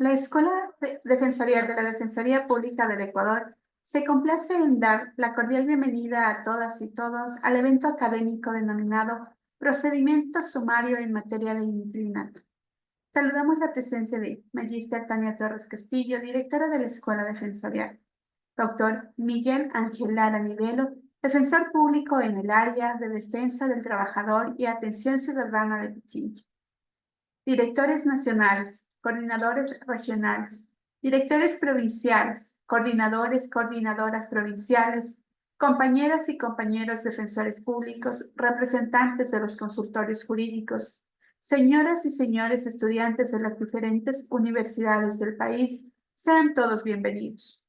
La Escuela Defensorial de la Defensoría Pública del Ecuador se complace en dar la cordial bienvenida a todas y todos al evento académico denominado Procedimiento Sumario en Materia de Inquilinato. Saludamos la presencia de Magíster Tania Torres Castillo, directora de la Escuela Defensorial; doctor Miguel Ángel Lara Nivelo, defensor público en el área de defensa del trabajador y atención ciudadana de Pichincha; directores nacionales, coordinadores regionales, directores provinciales, coordinadores, coordinadoras provinciales, compañeras y compañeros defensores públicos, representantes de los consultorios jurídicos, señoras y señores estudiantes de las diferentes universidades del país, sean todos bienvenidos.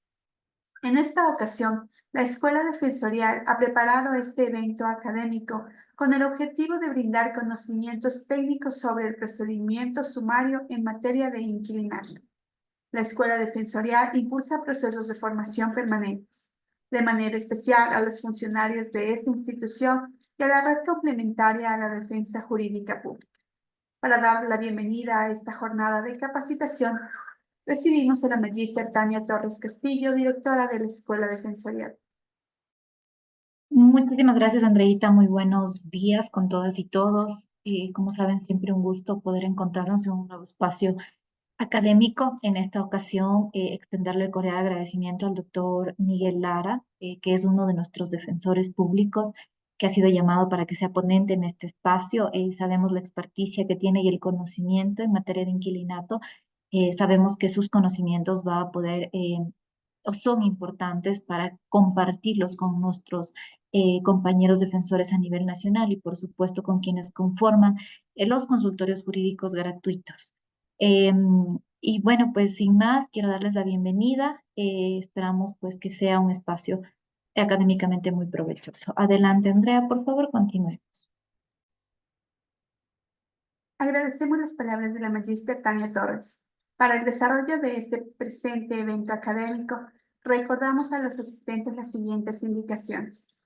En esta ocasión, la Escuela Defensorial ha preparado este evento académico con el objetivo de brindar conocimientos técnicos sobre el procedimiento sumario en materia de inquilinato. La Escuela Defensorial impulsa procesos de formación permanentes, de manera especial a los funcionarios de esta institución y a la red complementaria a la defensa jurídica pública. Para dar la bienvenida a esta jornada de capacitación, recibimos a la Magíster Tania Torres Castillo, directora de la Escuela Defensorial. Muchísimas gracias, Andreita. Muy buenos días con todas y todos. Como saben, siempre un gusto poder encontrarnos en un nuevo espacio académico. En esta ocasión, extenderle el cordial agradecimiento al doctor Miguel Lara, que es uno de nuestros defensores públicos, que ha sido llamado para que sea ponente en este espacio. Sabemos la experticia que tiene y el conocimiento en materia de inquilinato. Sabemos que sus conocimientos va a poder o son importantes para compartirlos con nuestros compañeros defensores a nivel nacional y por supuesto con quienes conforman los consultorios jurídicos gratuitos. Y bueno, pues sin más, quiero darles la bienvenida. Esperamos pues que sea un espacio académicamente muy provechoso. Adelante, Andrea, por favor, continuemos. Agradecemos las palabras de la Magíster Tania Torres. Para el desarrollo de este presente evento académico, recordamos a los asistentes las siguientes indicaciones.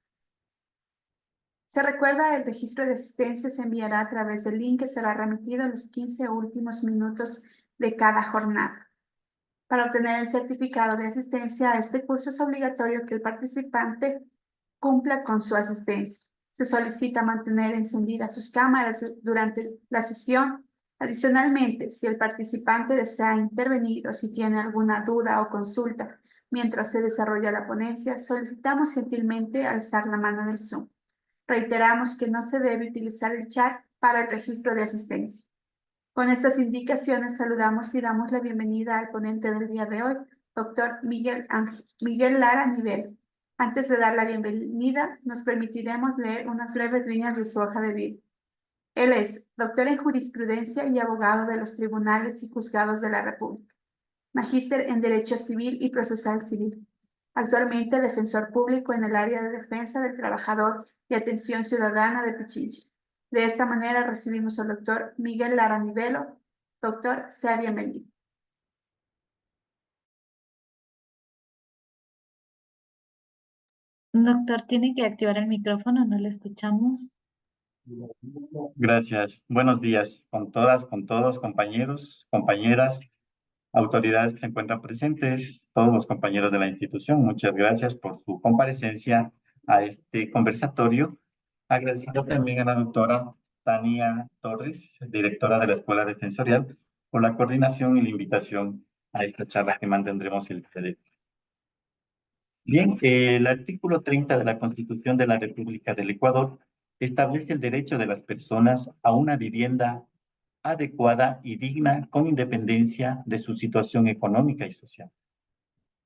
Se recuerda, el registro de asistencia se enviará a través del link que será remitido en los 15 últimos minutos de cada jornada. Para obtener el certificado de asistencia a este curso es obligatorio que el participante cumpla con su asistencia. Se solicita mantener encendidas sus cámaras durante la sesión. Adicionalmente, si el participante desea intervenir o si tiene alguna duda o consulta mientras se desarrolla la ponencia, solicitamos gentilmente alzar la mano del Zoom. Reiteramos que no se debe utilizar el chat para el registro de asistencia. Con estas indicaciones saludamos y damos la bienvenida al ponente del día de hoy, doctor Miguel Lara Nivelo. Antes de dar la bienvenida, nos permitiremos leer unas breves líneas de su hoja de vida. Él es doctor en jurisprudencia y abogado de los tribunales y juzgados de la República, magíster en Derecho Civil y Procesal Civil. Actualmente defensor público en el área de defensa del trabajador y atención ciudadana de Pichincha. De esta manera recibimos al doctor Miguel Lara Nivelo. Doctor, sea bienvenido. Doctor, tiene que activar el micrófono, no le escuchamos. Gracias. Buenos días con todas, con todos, compañeros, compañeras, autoridades que se encuentran presentes, todos los compañeros de la institución. Muchas gracias por su comparecencia a este conversatorio. Agradeciendo también a la doctora Tania Torres, directora de la Escuela Defensorial, por la coordinación y la invitación a esta charla que mantendremos el día de hoy. Bien, el artículo 30 de la Constitución de la República del Ecuador establece el derecho de las personas a una vivienda adecuada y digna con independencia de su situación económica y social.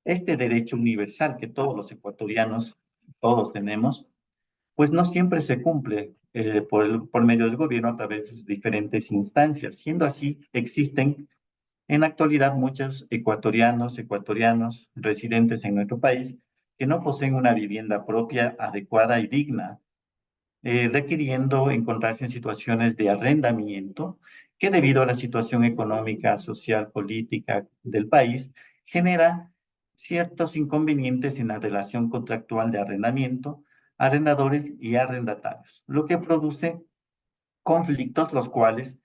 Este derecho universal que todos los ecuatorianos, todos tenemos, pues no siempre se cumple por medio del gobierno a través de sus diferentes instancias. Siendo así, existen en la actualidad muchos ecuatorianos residentes en nuestro país que no poseen una vivienda propia adecuada y digna, requiriendo encontrarse en situaciones de arrendamiento que debido a la situación económica, social, política del país, genera ciertos inconvenientes en la relación contractual de arrendamiento, arrendadores y arrendatarios, lo que produce conflictos los cuales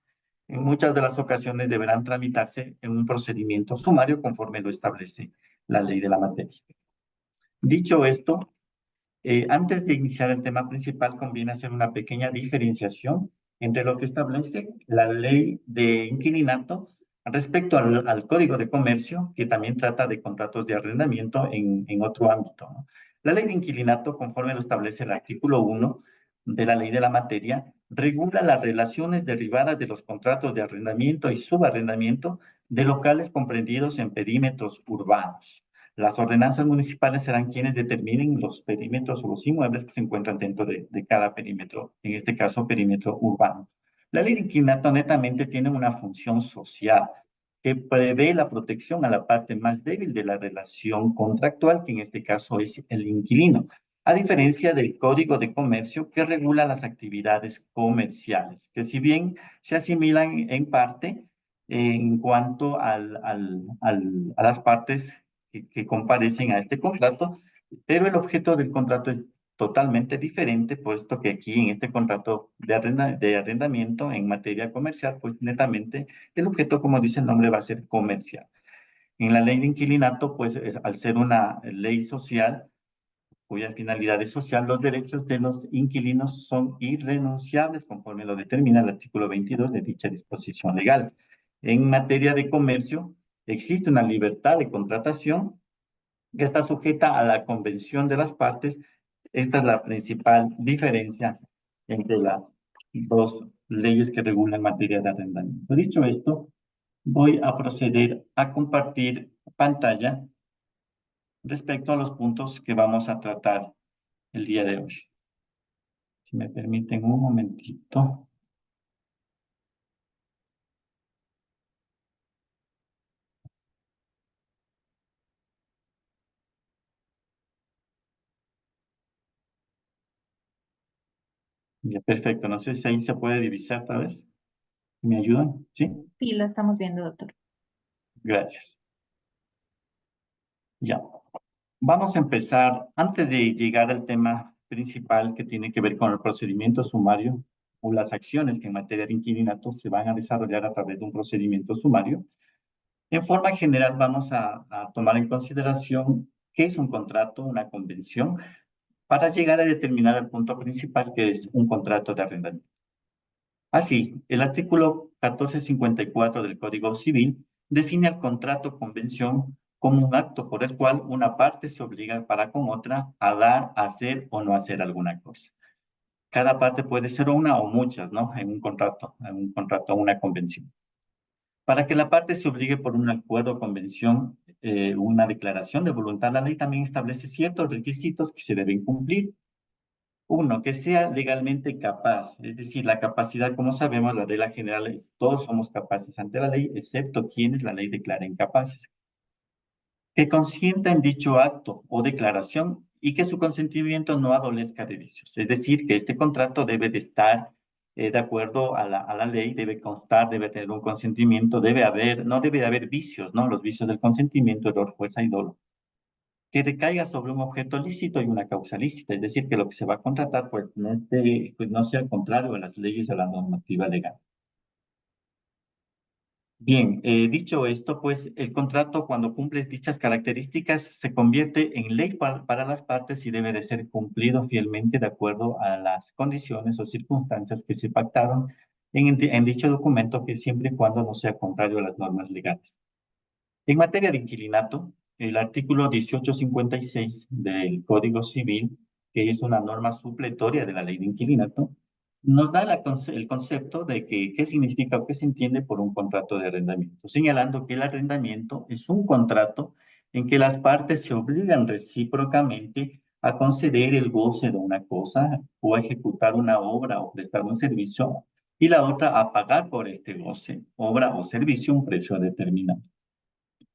en muchas de las ocasiones deberán tramitarse en un procedimiento sumario conforme lo establece la ley de la materia. Dicho esto, antes de iniciar el tema principal, conviene hacer una pequeña diferenciación entre lo que establece la ley de inquilinato respecto al Código de Comercio, que también trata de contratos de arrendamiento en otro ámbito, ¿no? La ley de inquilinato, conforme lo establece el artículo 1 de la ley de la materia, regula las relaciones derivadas de los contratos de arrendamiento y subarrendamiento de locales comprendidos en perímetros urbanos. Las ordenanzas municipales serán quienes determinen los perímetros o los inmuebles que se encuentran dentro de cada perímetro, en este caso perímetro urbano. La ley de inquilinato netamente tiene una función social que prevé la protección a la parte más débil de la relación contractual, que en este caso es el inquilino, a diferencia del Código de Comercio que regula las actividades comerciales, que si bien se asimilan en parte en cuanto a las partes que comparecen a este contrato, pero el objeto del contrato es totalmente diferente, puesto que aquí en este contrato de arrendamiento en materia comercial, pues netamente el objeto, como dice el nombre, va a ser comercial. En la ley de inquilinato, pues al ser una ley social, cuya finalidad es social, los derechos de los inquilinos son irrenunciables, conforme lo determina el artículo 22 de dicha disposición legal. En materia de comercio, existe una libertad de contratación que está sujeta a la convención de las partes. Esta es la principal diferencia entre las dos leyes que regulan materia de arrendamiento. Dicho esto, voy a proceder a compartir pantalla respecto a los puntos que vamos a tratar el día de hoy. Si me permiten un momentito. Ya, perfecto. No sé si ahí se puede divisar otra vez. ¿Me ayudan? ¿Sí? Sí, lo estamos viendo, doctor. Gracias. Ya. Vamos a empezar, antes de llegar al tema principal que tiene que ver con el procedimiento sumario o las acciones que en materia de inquilinato se van a desarrollar a través de un procedimiento sumario. En forma general vamos a tomar en consideración qué es un contrato, una convención, para llegar a determinar el punto principal que es un contrato de arrendamiento. Así, el artículo 1454 del Código Civil define el contrato convención como un acto por el cual una parte se obliga para con otra a dar, hacer o no hacer alguna cosa. Cada parte puede ser una o muchas, ¿no? En un contrato, una convención. Para que la parte se obligue por un acuerdo o convención, una declaración de voluntad, la ley también establece ciertos requisitos que se deben cumplir. Uno, que sea legalmente capaz, es decir, la capacidad, como sabemos, la regla general es todos somos capaces ante la ley, excepto quienes la ley declara incapaces. Que consienta en dicho acto o declaración y que su consentimiento no adolezca de vicios. Es decir, que este contrato debe de estar de acuerdo a la ley, debe constar, debe tener un consentimiento, no debe haber vicios, ¿no? Los vicios del consentimiento, error, fuerza y dolo, que recaiga sobre un objeto lícito y una causa lícita, es decir, que lo que se va a contratar pues no sea contrario a las leyes o a la normativa legal. Bien, dicho esto, pues el contrato cuando cumple dichas características se convierte en ley para las partes y debe de ser cumplido fielmente de acuerdo a las condiciones o circunstancias que se pactaron en dicho documento, que siempre y cuando no sea contrario a las normas legales. En materia de inquilinato, el artículo 1856 del Código Civil, que es una norma supletoria de la ley de inquilinato, nos da el concepto de qué significa o qué se entiende por un contrato de arrendamiento, señalando que el arrendamiento es un contrato en que las partes se obligan recíprocamente a conceder el goce de una cosa o a ejecutar una obra o prestar un servicio, y la otra a pagar por este goce, obra o servicio un precio determinado.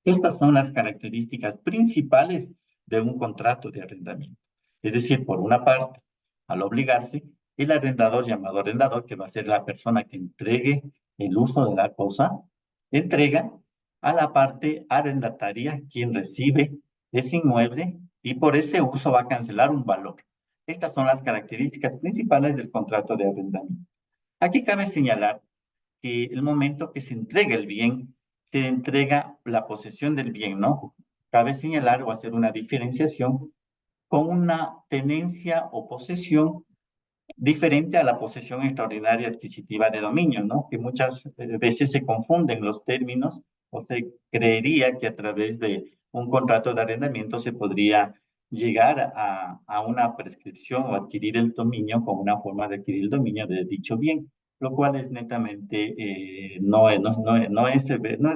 Estas son las características principales de un contrato de arrendamiento. Es decir, por una parte, al obligarse, el arrendador llamado arrendador, que va a ser la persona que entregue el uso de la cosa, entrega a la parte arrendataria quien recibe ese inmueble y por ese uso va a cancelar un valor. Estas son las características principales del contrato de arrendamiento. Aquí cabe señalar que el momento que se entrega el bien, se entrega la posesión del bien, ¿no? Cabe señalar o hacer una diferenciación con una tenencia o posesión diferente a la posesión extraordinaria adquisitiva de dominio, ¿no? Que muchas veces se confunden los términos o se creería que a través de un contrato de arrendamiento se podría llegar a una prescripción o adquirir el dominio como una forma de adquirir el dominio de dicho bien, lo cual es netamente, no es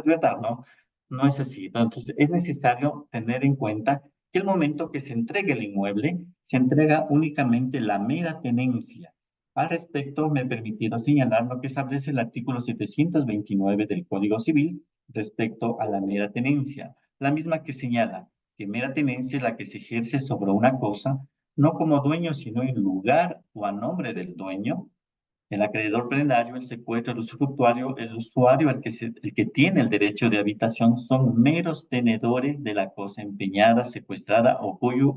verdad, ¿no? No es así, ¿no? Entonces, es necesario tener en cuenta que el momento que se entregue el inmueble, se entrega únicamente la mera tenencia. Al respecto, me he permitido señalar lo que establece el artículo 729 del Código Civil respecto a la mera tenencia, la misma que señala que mera tenencia es la que se ejerce sobre una cosa, no como dueño, sino en lugar o a nombre del dueño. El acreedor prendario, el secuestro, el usufructuario, el usuario, el que tiene el derecho de habitación, son meros tenedores de la cosa empeñada, secuestrada o cuyo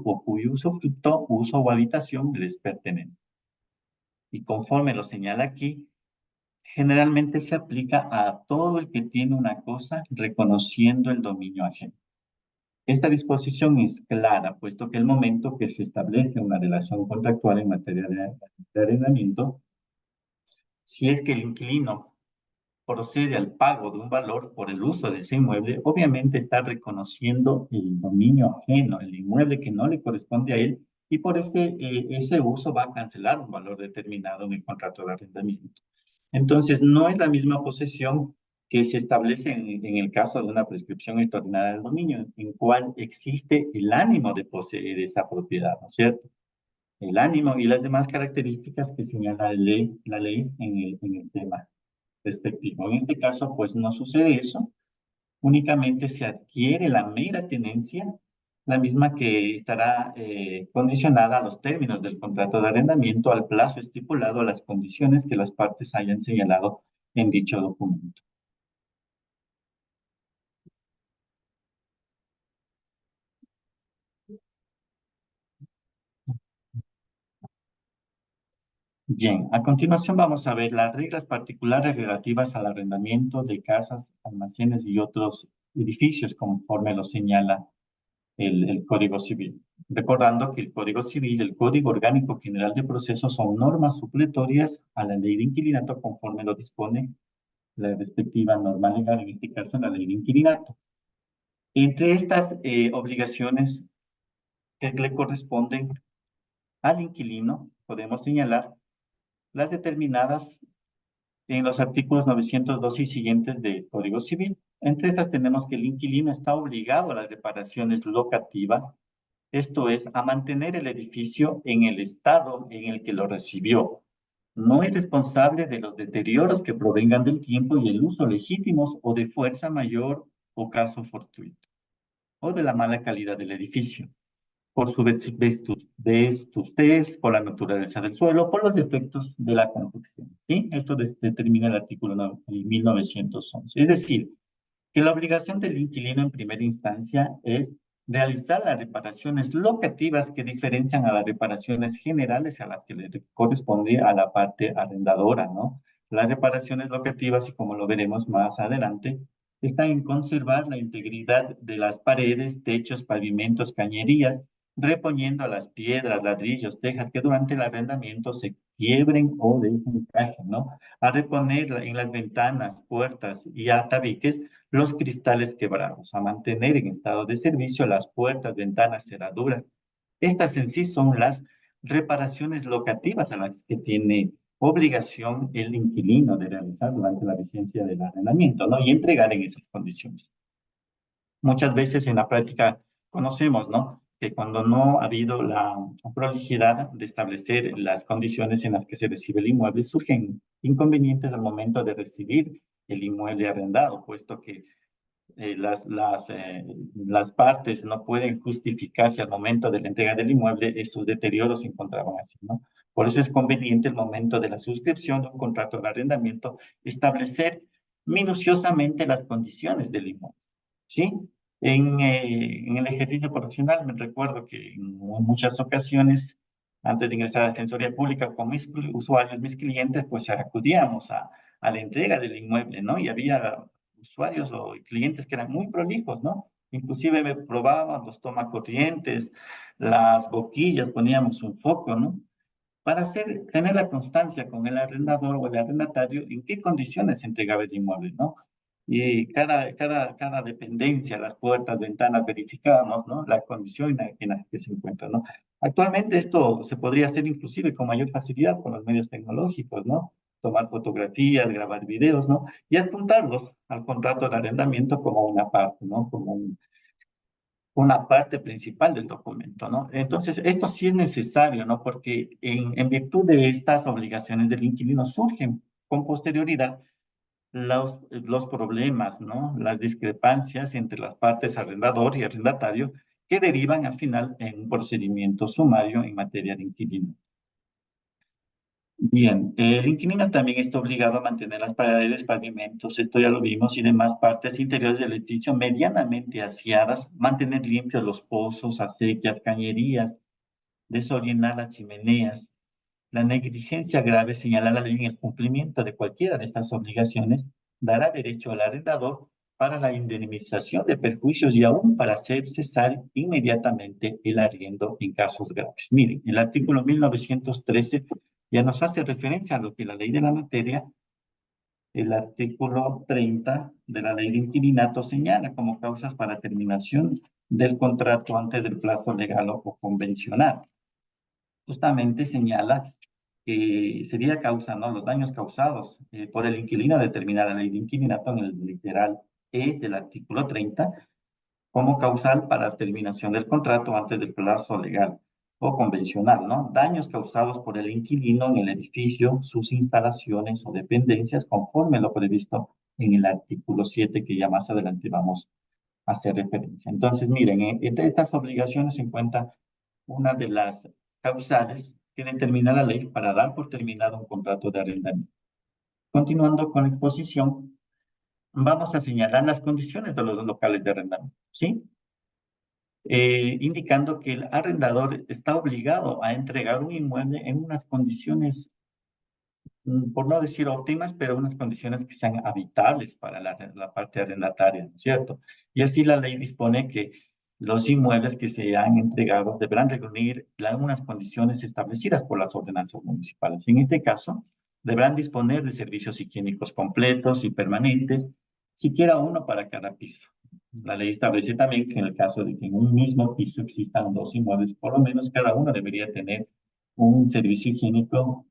usufructo, uso o habitación les pertenece. Y conforme lo señala aquí, generalmente se aplica a todo el que tiene una cosa reconociendo el dominio ajeno. Esta disposición es clara, puesto que el momento que se establece una relación contractual en materia de arrendamiento, si es que el inquilino procede al pago de un valor por el uso de ese inmueble, obviamente está reconociendo el dominio ajeno, el inmueble que no le corresponde a él, y por ese uso va a cancelar un valor determinado en el contrato de arrendamiento. Entonces, no es la misma posesión que se establece en el caso de una prescripción extraordinaria del dominio, en cual existe el ánimo de poseer esa propiedad, ¿no es cierto? El ánimo y las demás características que señala la ley en el tema respectivo. En este caso, pues no sucede eso, únicamente se adquiere la mera tenencia, la misma que estará condicionada a los términos del contrato de arrendamiento, al plazo estipulado, a las condiciones que las partes hayan señalado en dicho documento. Bien, a continuación vamos a ver las reglas particulares relativas al arrendamiento de casas, almacenes y otros edificios, conforme lo señala el Código Civil. Recordando que el Código Civil, el Código Orgánico General de Procesos son normas supletorias a la ley de inquilinato conforme lo dispone la respectiva norma legal, en este caso la ley de inquilinato. Entre estas obligaciones que le corresponden al inquilino, podemos señalar las determinadas en los artículos 902 y siguientes del Código Civil. Entre estas tenemos que el inquilino está obligado a las reparaciones locativas, esto es, a mantener el edificio en el estado en el que lo recibió. No es responsable de los deterioros que provengan del tiempo y el uso legítimos o de fuerza mayor o caso fortuito, o de la mala calidad del edificio, por su vestutez, por la naturaleza del suelo, por los defectos de la construcción. ¿Sí? Esto determina el artículo 1911. Es decir, que la obligación del inquilino en primera instancia es realizar las reparaciones locativas que diferencian a las reparaciones generales a las que le corresponde a la parte arrendadora, ¿no? Las reparaciones locativas, y como lo veremos más adelante, están en conservar la integridad de las paredes, techos, pavimentos, cañerías, reponiendo las piedras, ladrillos, tejas que durante el arrendamiento se quiebren o desencajen, ¿no? A reponer en las ventanas, puertas y a tabiques los cristales quebrados, a mantener en estado de servicio las puertas, ventanas, cerraduras. Estas en sí son las reparaciones locativas a las que tiene obligación el inquilino de realizar durante la vigencia del arrendamiento, ¿no? Y entregar en esas condiciones. Muchas veces en la práctica conocemos, ¿no? Que cuando no ha habido la prolijidad de establecer las condiciones en las que se recibe el inmueble, surgen inconvenientes al momento de recibir el inmueble arrendado, puesto que las partes no pueden justificarse al momento de la entrega del inmueble, esos deterioros se encontraban así, ¿no? Por eso es conveniente el momento de la suscripción de un contrato de arrendamiento establecer minuciosamente las condiciones del inmueble, ¿sí? En el ejercicio profesional me recuerdo que en muchas ocasiones, antes de ingresar a la Defensoría Pública con mis usuarios, mis clientes, pues acudíamos a la entrega del inmueble, ¿no? Y había usuarios o clientes que eran muy prolijos, ¿no? Inclusive me probaban los tomacorrientes, las boquillas, poníamos un foco, ¿no? Para tener la constancia con el arrendador o el arrendatario en qué condiciones se entregaba el inmueble, ¿no? Y cada dependencia, las puertas, ventanas, verificábamos, ¿no? La condición en la que se encuentra, ¿no? Actualmente esto se podría hacer inclusive con mayor facilidad con los medios tecnológicos, ¿no? Tomar fotografías, grabar videos, ¿no? Y adjuntarlos al contrato de arrendamiento como una parte, ¿no? Como una parte principal del documento, ¿no? Entonces, esto sí es necesario, ¿no? Porque en virtud de estas obligaciones del inquilino surgen con posterioridad los problemas, ¿no? Las discrepancias entre las partes arrendador y arrendatario que derivan al final en un procedimiento sumario en materia de inquilino. Bien, el inquilino también está obligado a mantener las paredes, pavimentos, esto ya lo vimos, y demás partes interiores del edificio medianamente aseadas, mantener limpios los pozos, acequias, cañerías, desordenar las chimeneas. La negligencia grave señala la ley en el cumplimiento de cualquiera de estas obligaciones dará derecho al arrendador para la indemnización de perjuicios y aún para hacer cesar inmediatamente el arriendo en casos graves. Miren, el artículo 1913 ya nos hace referencia a lo que la ley de la materia, el artículo 30 de la ley de inquilinato señala como causas para terminación del contrato antes del plazo legal o convencional. Justamente señala que sería causa, ¿no? Los daños causados por el inquilino determina la ley de inquilinato en el literal E del artículo 30 como causal para terminación del contrato antes del plazo legal o convencional, ¿no? Daños causados por el inquilino en el edificio, sus instalaciones o dependencias, conforme lo previsto en el artículo 7, que ya más adelante vamos a hacer referencia. Entonces, miren, entre estas obligaciones se encuentra una de las causales que determina la ley para dar por terminado un contrato de arrendamiento. Continuando con la exposición, vamos a señalar las condiciones de los locales de arrendamiento, ¿sí? Indicando que el arrendador está obligado a entregar un inmueble en unas condiciones, por no decir óptimas, pero unas condiciones que sean habitables para la parte arrendataria, ¿no es cierto? Y así la ley dispone que los inmuebles que se han entregado deberán reunir unas condiciones establecidas por las ordenanzas municipales. En este caso, deberán disponer de servicios higiénicos completos y permanentes, siquiera uno para cada piso. La ley establece también que en el caso de que en un mismo piso existan dos inmuebles, por lo menos cada uno debería tener un servicio higiénico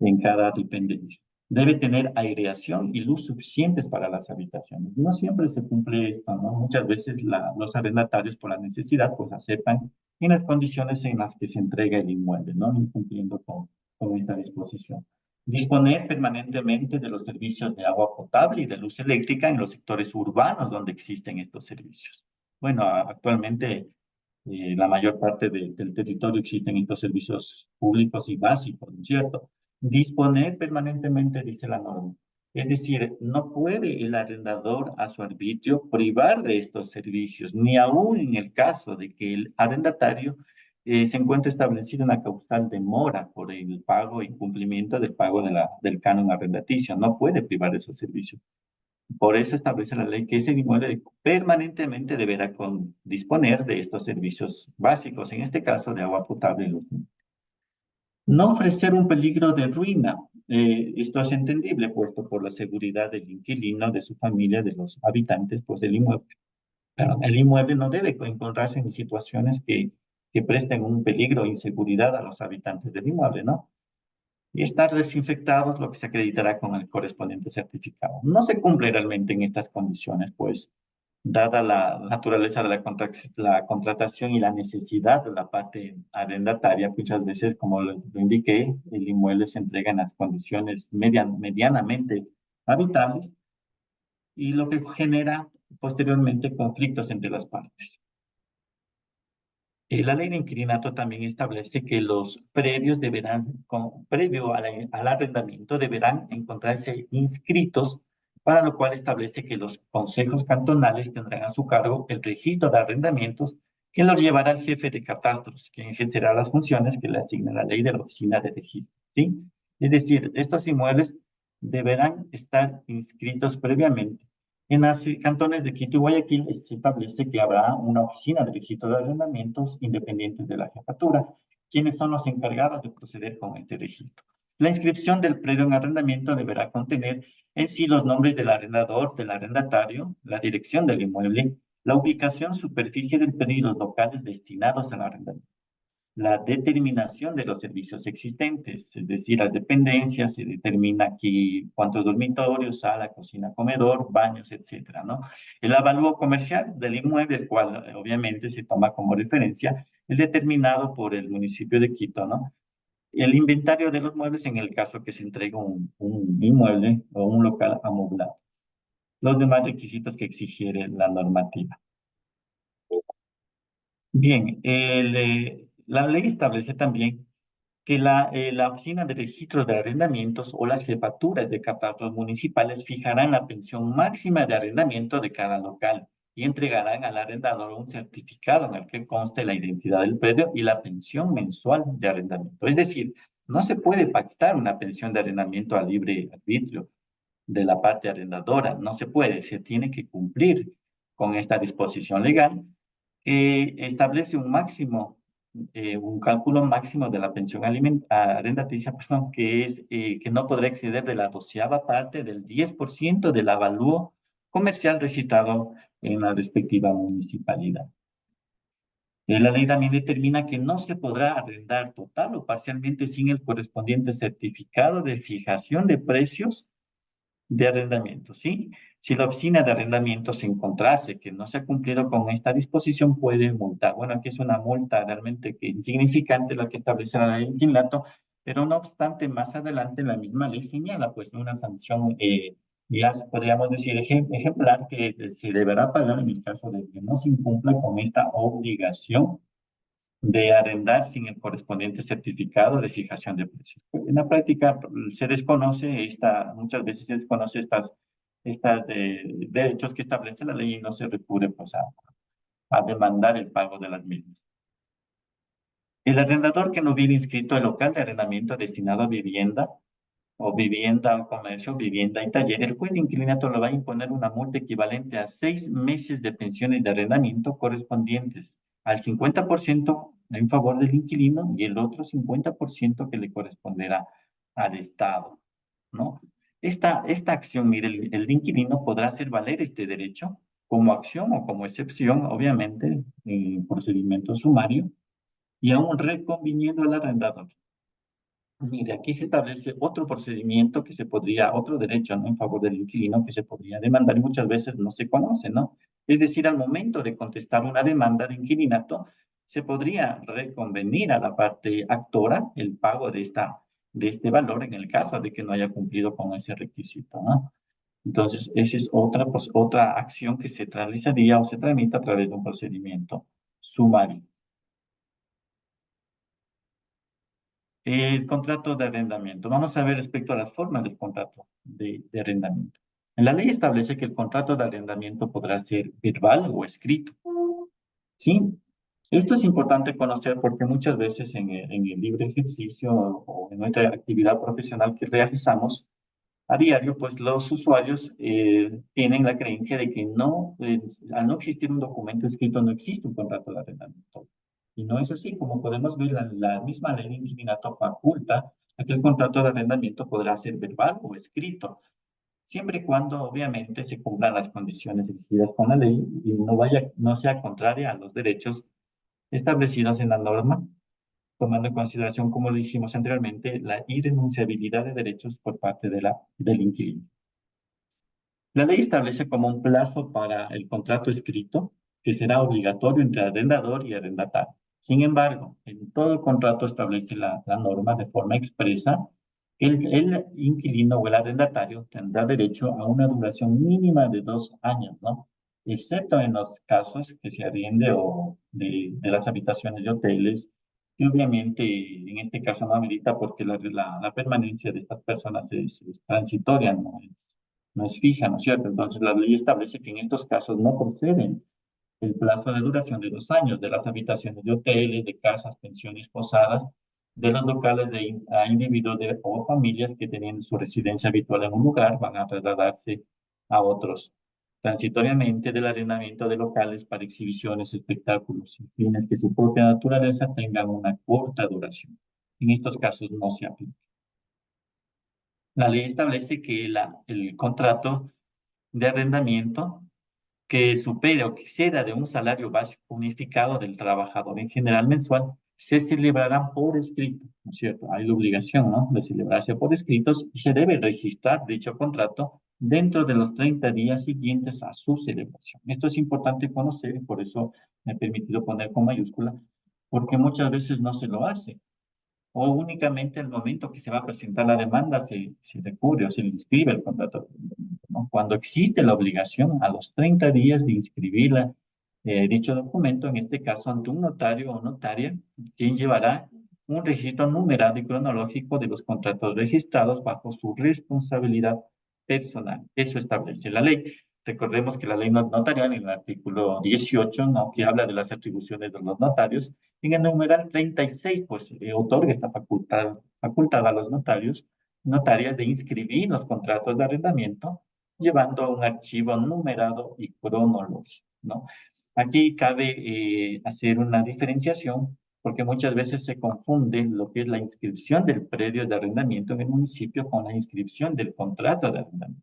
en cada dependencia. Debe tener aireación y luz suficientes para las habitaciones. No siempre se cumple esto, ¿no? Muchas veces los arrendatarios, por la necesidad, pues aceptan en las condiciones en las que se entrega el inmueble, ¿no? Incumpliendo con esta disposición. Disponer permanentemente de los servicios de agua potable y de luz eléctrica en los sectores urbanos donde existen estos servicios. Bueno, actualmente la mayor parte del territorio existen estos servicios públicos y básicos, ¿no es cierto? Disponer permanentemente, dice la norma. Es decir, no puede el arrendador a su arbitrio privar de estos servicios, ni aún en el caso de que el arrendatario se encuentre establecido una causal de mora por el pago e incumplimiento del pago del canon arrendaticio. No puede privar de esos servicios. Por eso establece la ley que ese inmueble permanentemente deberá disponer de estos servicios básicos, en este caso de agua potable y luz. No ofrecer un peligro de ruina. Esto es entendible, puesto por la seguridad del inquilino, de su familia, de los habitantes, pues del inmueble. Pero el inmueble no debe encontrarse en situaciones que presten un peligro o inseguridad a los habitantes del inmueble, ¿no? Y estar desinfectados, lo que se acreditará con el correspondiente certificado. No se cumple realmente en estas condiciones, pues, dada la naturaleza de la contratación y la necesidad de la parte arrendataria, muchas veces, como lo indiqué, el inmueble se entrega en las condiciones medianamente habitables y lo que genera posteriormente conflictos entre las partes. La ley de inquilinato también establece que los predios deberán, previo al arrendamiento, deberán encontrarse inscritos, para lo cual establece que los consejos cantonales tendrán a su cargo el registro de arrendamientos, que los llevará el jefe de catastros, quien ejercerá las funciones que le asigna la ley de la oficina de registro, ¿sí? Es decir, estos inmuebles deberán estar inscritos previamente. En los cantones de Quito y Guayaquil se establece que habrá una oficina de registro de arrendamientos independientes de la jefatura, quienes son los encargados de proceder con este registro. La inscripción del predio en arrendamiento deberá contener en sí los nombres del arrendador, del arrendatario, la dirección del inmueble, la ubicación, superficie del predio y los locales destinados al arrendamiento. La determinación de los servicios existentes, es decir, las dependencias, se determina aquí cuántos dormitorios, sala, cocina, comedor, baños, etcétera, ¿no? El avalúo comercial del inmueble, el cual obviamente se toma como referencia, es determinado por el municipio de Quito, ¿no? El inventario de los muebles en el caso que se entregue un inmueble o un local amoblado. Los demás requisitos que exigiere la normativa. Bien, la ley establece también que la Oficina de Registro de Arrendamientos o las jefaturas de catastros municipales fijarán la pensión máxima de arrendamiento de cada local y entregarán al arrendador un certificado en el que conste la identidad del predio y la pensión mensual de arrendamiento. Es decir, no se puede pactar una pensión de arrendamiento a libre arbitrio de la parte arrendadora, no se puede, se tiene que cumplir con esta disposición legal que establece un máximo, un cálculo máximo de la pensión arrendaticia, perdón, que es que no podrá exceder de la 12ª parte del 10% del avalúo comercial registrado en la respectiva municipalidad. La ley también determina que no se podrá arrendar total o parcialmente sin el correspondiente certificado de fijación de precios de arrendamiento, ¿sí? Si la oficina de arrendamiento se encontrase que no se ha cumplido con esta disposición, puede multar. Bueno, aquí es una multa realmente que insignificante la que establece la ley de inquilinato, pero no obstante, más adelante la misma ley señala pues una sanción, ya podríamos decir ejemplar, que se deberá pagar en el caso de que no se incumpla con esta obligación de arrendar sin el correspondiente certificado de fijación de precios. En la práctica se desconoce muchas veces se desconoce estas derechos que establece la ley y no se recurre pues a demandar el pago de las mismas. El arrendador que no hubiera inscrito el local de arrendamiento destinado a vivienda o comercio, vivienda y taller, el juez de inquilinato le va a imponer una multa equivalente a 6 meses de pensiones de arrendamiento correspondientes al 50% en favor del inquilino y el otro 50% que le corresponderá al Estado, ¿no? Esta acción, mire, el inquilino podrá hacer valer este derecho como acción o como excepción, obviamente, en procedimiento sumario, y aún reconviniendo al arrendador. Mire, aquí se establece otro procedimiento otro derecho, ¿no? En favor del inquilino que se podría demandar y muchas veces no se conoce, ¿no? Es decir, al momento de contestar una demanda de inquilinato, se podría reconvenir a la parte actora el pago de este valor en el caso de que no haya cumplido con ese requisito, ¿no? Entonces, esa es otra acción que se realizaría o se tramita a través de un procedimiento sumario. El contrato de arrendamiento. Vamos a ver respecto a las formas del contrato de arrendamiento. En la ley establece que el contrato de arrendamiento podrá ser verbal o escrito. ¿Sí? Esto es importante conocer porque muchas veces en el libre ejercicio o en nuestra actividad profesional que realizamos a diario, pues los usuarios tienen la creencia de que al no existir un documento escrito, no existe un contrato de arrendamiento. Y no es así, como podemos ver, la misma ley de inquilinato faculta a que el contrato de arrendamiento podrá ser verbal o escrito, siempre y cuando obviamente se cumplan las condiciones exigidas con la ley y no sea contraria a los derechos establecidos en la norma, tomando en consideración, como lo dijimos anteriormente, la irrenunciabilidad de derechos por parte del inquilino. La ley establece como un plazo para el contrato escrito que será obligatorio entre arrendador y arrendatario. Sin embargo, en todo contrato establece la norma de forma expresa que el inquilino o el arrendatario tendrá derecho a una duración mínima de 2 años, ¿no? Excepto en los casos que se arriende o de las habitaciones de hoteles, que obviamente en este caso no amerita porque la permanencia de estas personas es transitoria, no es fija, ¿no es cierto? Entonces la ley establece que en estos casos no proceden el plazo de duración de 2 años de las habitaciones de hoteles, de casas, pensiones, posadas, de los locales a individuos o familias que tenían su residencia habitual en un lugar, van a trasladarse a otros, transitoriamente del arrendamiento de locales para exhibiciones, espectáculos y fines que su propia naturaleza tengan una corta duración. En estos casos no se aplica. La ley establece que el contrato de arrendamiento que supere o que exceda de un salario básico unificado del trabajador en general mensual, se celebrarán por escrito, ¿no es cierto? Hay la obligación, ¿no?, de celebrarse por escritos y se debe registrar dicho contrato dentro de los 30 días siguientes a su celebración. Esto es importante conocer y por eso me he permitido poner con mayúscula, porque muchas veces no se lo hace o únicamente al momento que se va a presentar la demanda se recurre o se le inscribe el contrato, ¿no? Cuando existe la obligación a los 30 días de inscribir dicho documento, en este caso ante un notario o notaria, quien llevará un registro numerado y cronológico de los contratos registrados bajo su responsabilidad personal. Eso establece la ley. Recordemos que la ley notarial, en el artículo 18, ¿no?, que habla de las atribuciones de los notarios, en el numeral 36, pues otorga esta facultad a los notarios, notarias de inscribir los contratos de arrendamiento, llevando un archivo numerado y cronológico, ¿no? Aquí cabe hacer una diferenciación, porque muchas veces se confunde lo que es la inscripción del predio de arrendamiento en el municipio con la inscripción del contrato de arrendamiento.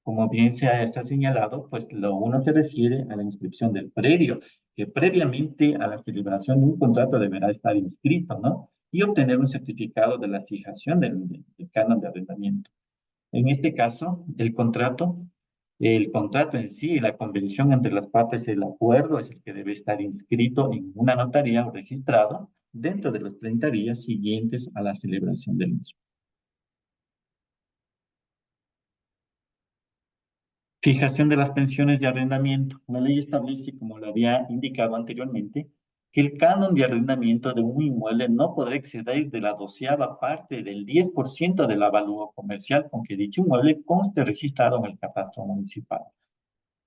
Como bien está señalado, pues lo uno se refiere a la inscripción del predio, que previamente a la celebración de un contrato deberá estar inscrito, ¿no? Y obtener un certificado de la fijación del canon de arrendamiento. En este caso, el contrato en sí, la convención entre las partes, el acuerdo es el que debe estar inscrito en una notaría o registrado dentro de los 30 días siguientes a la celebración del mismo. Fijación de las pensiones de arrendamiento. La ley establece, como lo había indicado anteriormente, que el canon de arrendamiento de un inmueble no podrá exceder de la 12ª parte del 10% del avalúo comercial con que dicho inmueble conste registrado en el catastro municipal.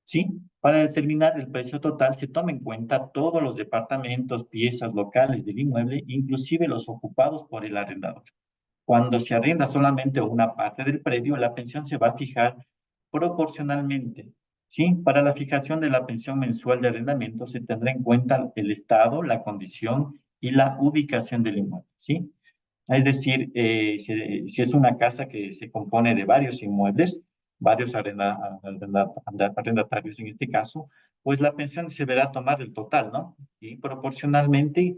¿Sí? Para determinar el precio total se toma en cuenta todos los departamentos, piezas locales del inmueble, inclusive los ocupados por el arrendador. Cuando se arrenda solamente una parte del predio, la pensión se va a fijar proporcionalmente, ¿sí? Para la fijación de la pensión mensual de arrendamiento se tendrá en cuenta el estado, la condición y la ubicación del inmueble, ¿sí? Es decir, si es una casa que se compone de varios inmuebles, varios arrendatarios en este caso, pues la pensión se verá tomar el total, ¿no? Y proporcionalmente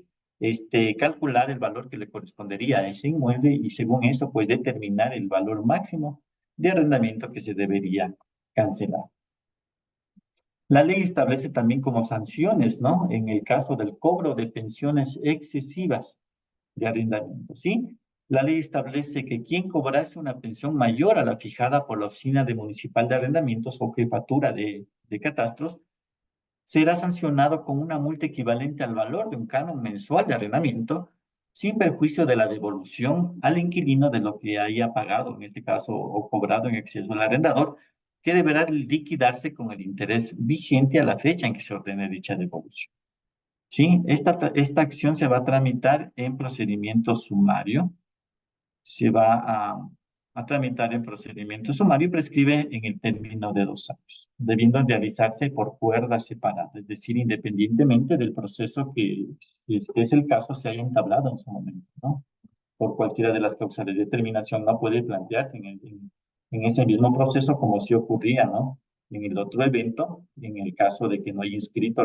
calcular el valor que le correspondería a ese inmueble y según eso, pues determinar el valor máximo de arrendamiento que se debería cancelar. La ley establece también como sanciones, ¿no?, en el caso del cobro de pensiones excesivas de arrendamiento, ¿sí? La ley establece que quien cobrase una pensión mayor a la fijada por la Oficina Municipal de Arrendamientos o Jefatura de Catastros será sancionado con una multa equivalente al valor de un canon mensual de arrendamiento, sin perjuicio de la devolución al inquilino de lo que haya pagado, en este caso, o cobrado en exceso al arrendador, que deberá liquidarse con el interés vigente a la fecha en que se ordene dicha devolución. ¿Sí? Esta acción se va a tramitar en procedimiento sumario, se va a tramitar en procedimiento sumario y prescribe en el término de 2 años, debiendo realizarse por cuerdas separadas, es decir, independientemente del proceso que, si es el caso, se haya entablado en su momento, ¿no? Por cualquiera de las causas de determinación no puede plantearse en ese mismo proceso como si ocurría, ¿no?, en el otro evento, en el caso de que no haya inscrito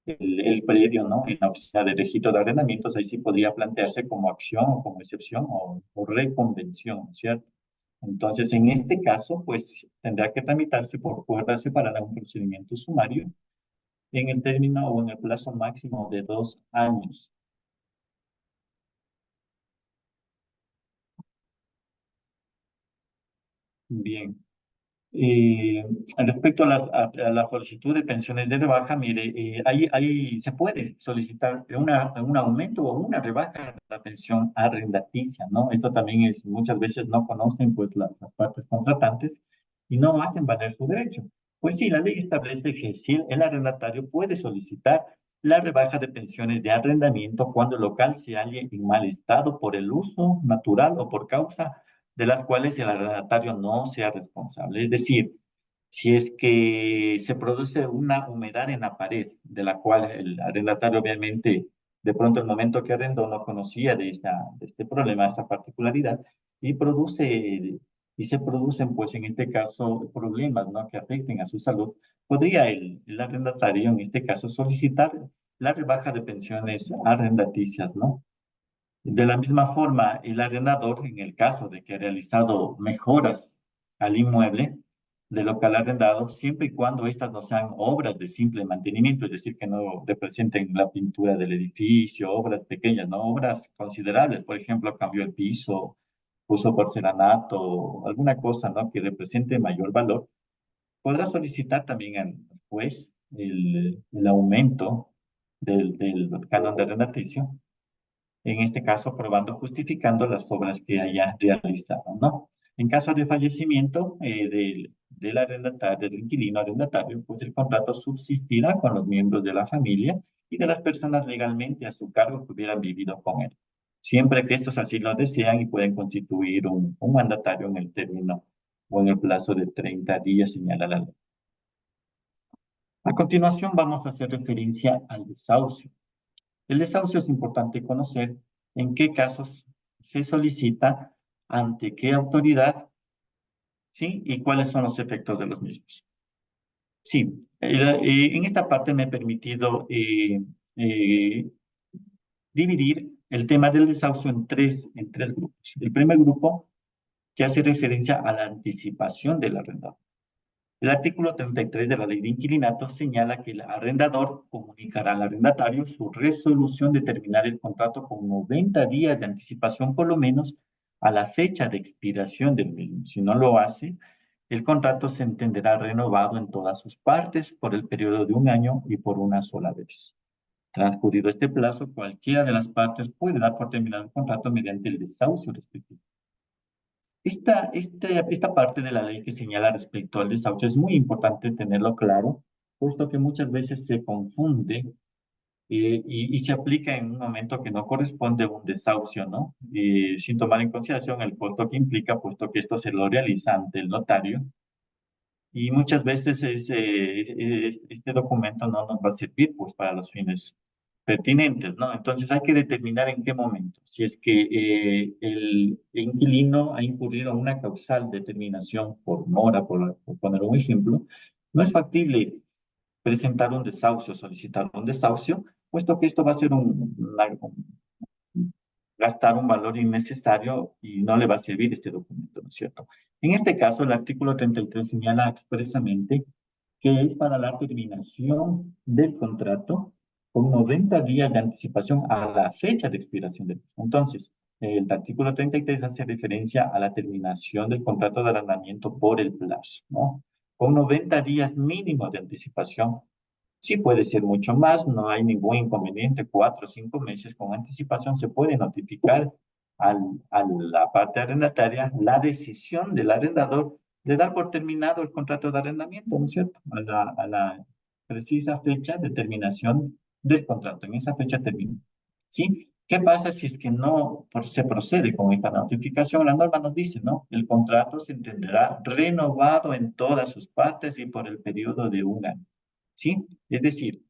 el predio, ¿no?, en la oficina de registro de arrendamientos, ahí sí podría plantearse como acción o como excepción o reconvención, ¿cierto? Entonces, en este caso, pues tendrá que tramitarse por cuerda separada un procedimiento sumario en el término o en el plazo máximo de 2 años. Bien. Eh, Respecto a la solicitud de pensiones de rebaja, mire, ahí se puede solicitar un aumento o una rebaja de la pensión arrendaticia, ¿no? Esto también es, muchas veces no conocen pues las partes contratantes y no hacen valer su derecho. Pues sí, la ley establece que sí, el arrendatario puede solicitar la rebaja de pensiones de arrendamiento cuando el local se halle en mal estado por el uso natural o por causa de las cuales el arrendatario no sea responsable. Es decir, si es que se produce una humedad en la pared, de la cual el arrendatario obviamente, de pronto el momento que arrendó no conocía de este problema, esta particularidad, y se producen, pues en este caso, problemas, ¿no?, que afecten a su salud, podría el arrendatario, en este caso, solicitar la rebaja de pensiones arrendaticias, ¿no? De la misma forma, el arrendador, en el caso de que ha realizado mejoras al inmueble del local arrendado, siempre y cuando estas no sean obras de simple mantenimiento, es decir, que no representen la pintura del edificio, obras pequeñas, no obras considerables, por ejemplo, cambió el piso, puso porcelanato, alguna cosa, ¿no?, que represente mayor valor, podrá solicitar también al juez el aumento del canon de arrendaticio, en este caso probando, justificando las obras que haya realizado, ¿no? En caso de fallecimiento del arrendatario, del inquilino arrendatario, pues el contrato subsistirá con los miembros de la familia y de las personas legalmente a su cargo que hubieran vivido con él, siempre que estos así lo desean y pueden constituir un mandatario en el término o en el plazo de 30 días, señala la ley. A continuación vamos a hacer referencia al desahucio. El desahucio es importante conocer en qué casos se solicita, ante qué autoridad, ¿sí? Y cuáles son los efectos de los mismos. Sí, en esta parte me he permitido eh, dividir el tema del desahucio en tres grupos. El primer grupo, que hace referencia a la anticipación del arrendador. El artículo 33 de la Ley de Inquilinato señala que el arrendador comunicará al arrendatario su resolución de terminar el contrato con 90 días de anticipación, por lo menos a la fecha de expiración del mismo. Si no lo hace, el contrato se entenderá renovado en todas sus partes por el periodo de 1 año y por una sola vez. Transcurrido este plazo, cualquiera de las partes puede dar por terminado el contrato mediante el desahucio respectivo. Esta parte de la ley que señala respecto al desahucio es muy importante tenerlo claro, puesto que muchas veces se confunde y se aplica en un momento que no corresponde un desahucio, ¿no? Sin tomar en consideración el costo que implica, puesto que esto se lo realiza ante el notario, y muchas veces este documento no nos va a servir, pues, para los fines pertinentes, ¿no? Entonces hay que determinar en qué momento. Si es que el inquilino ha incurrido en una causal de terminación por mora, por poner un ejemplo, no es factible presentar un desahucio, solicitar un desahucio, puesto que esto va a ser gastar un valor innecesario y no le va a servir este documento, ¿no es cierto? En este caso, el artículo 33 señala expresamente que es para la terminación del contrato con 90 días de anticipación a la fecha de expiración del mismo. Entonces, el artículo 33 hace referencia a la terminación del contrato de arrendamiento por el plazo, ¿no? Con 90 días mínimo de anticipación. Sí puede ser mucho más, no hay ningún inconveniente, 4 o 5 meses con anticipación se puede notificar a la parte arrendataria la decisión del arrendador de dar por terminado el contrato de arrendamiento, ¿no es cierto? A la precisa fecha de terminación del contrato, en esa fecha termina. ¿Sí? ¿Qué pasa si es que no se procede con esta notificación? La norma nos dice, ¿no? El contrato se entenderá renovado en todas sus partes y por el periodo de 1 año. ¿Sí? Es decir,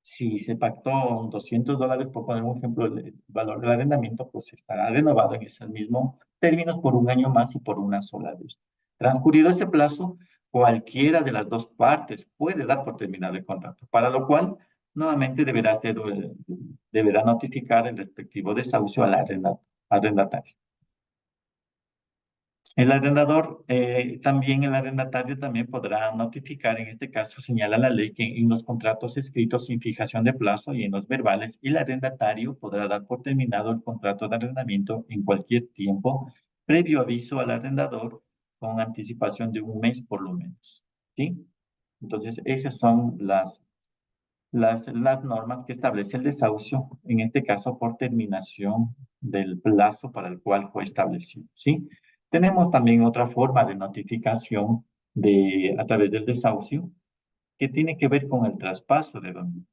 si se pactó $200, por poner un ejemplo, el valor del arrendamiento, pues estará renovado en esos mismos términos por 1 año más y por una sola vez. Transcurrido ese plazo, cualquiera de las dos partes puede dar por terminado el contrato, para lo cual nuevamente deberá notificar el respectivo desahucio al arrendatario. El arrendatario también podrá notificar, en este caso señala la ley que en los contratos escritos sin fijación de plazo y en los verbales, el arrendatario podrá dar por terminado el contrato de arrendamiento en cualquier tiempo, previo aviso al arrendador con anticipación de 1 mes por lo menos, ¿sí? Entonces, esas son las normas que establece el desahucio, en este caso por terminación del plazo para el cual fue establecido, ¿sí? Tenemos también otra forma de notificación a través del desahucio que tiene que ver con el traspaso de dominio.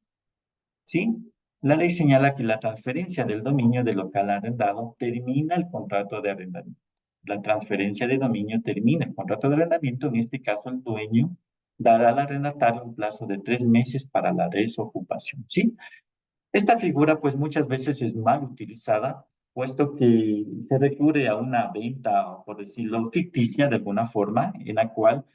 ¿sí? La ley señala que la transferencia del dominio del local arrendado termina el contrato de arrendamiento. La transferencia de dominio termina el contrato de arrendamiento. En este caso, el dueño dará al arrendatario un plazo de 3 meses para la desocupación, ¿sí? Esta figura, pues muchas veces es mal utilizada, puesto que se recurre a una venta, por decirlo, ficticia de alguna forma, en la cual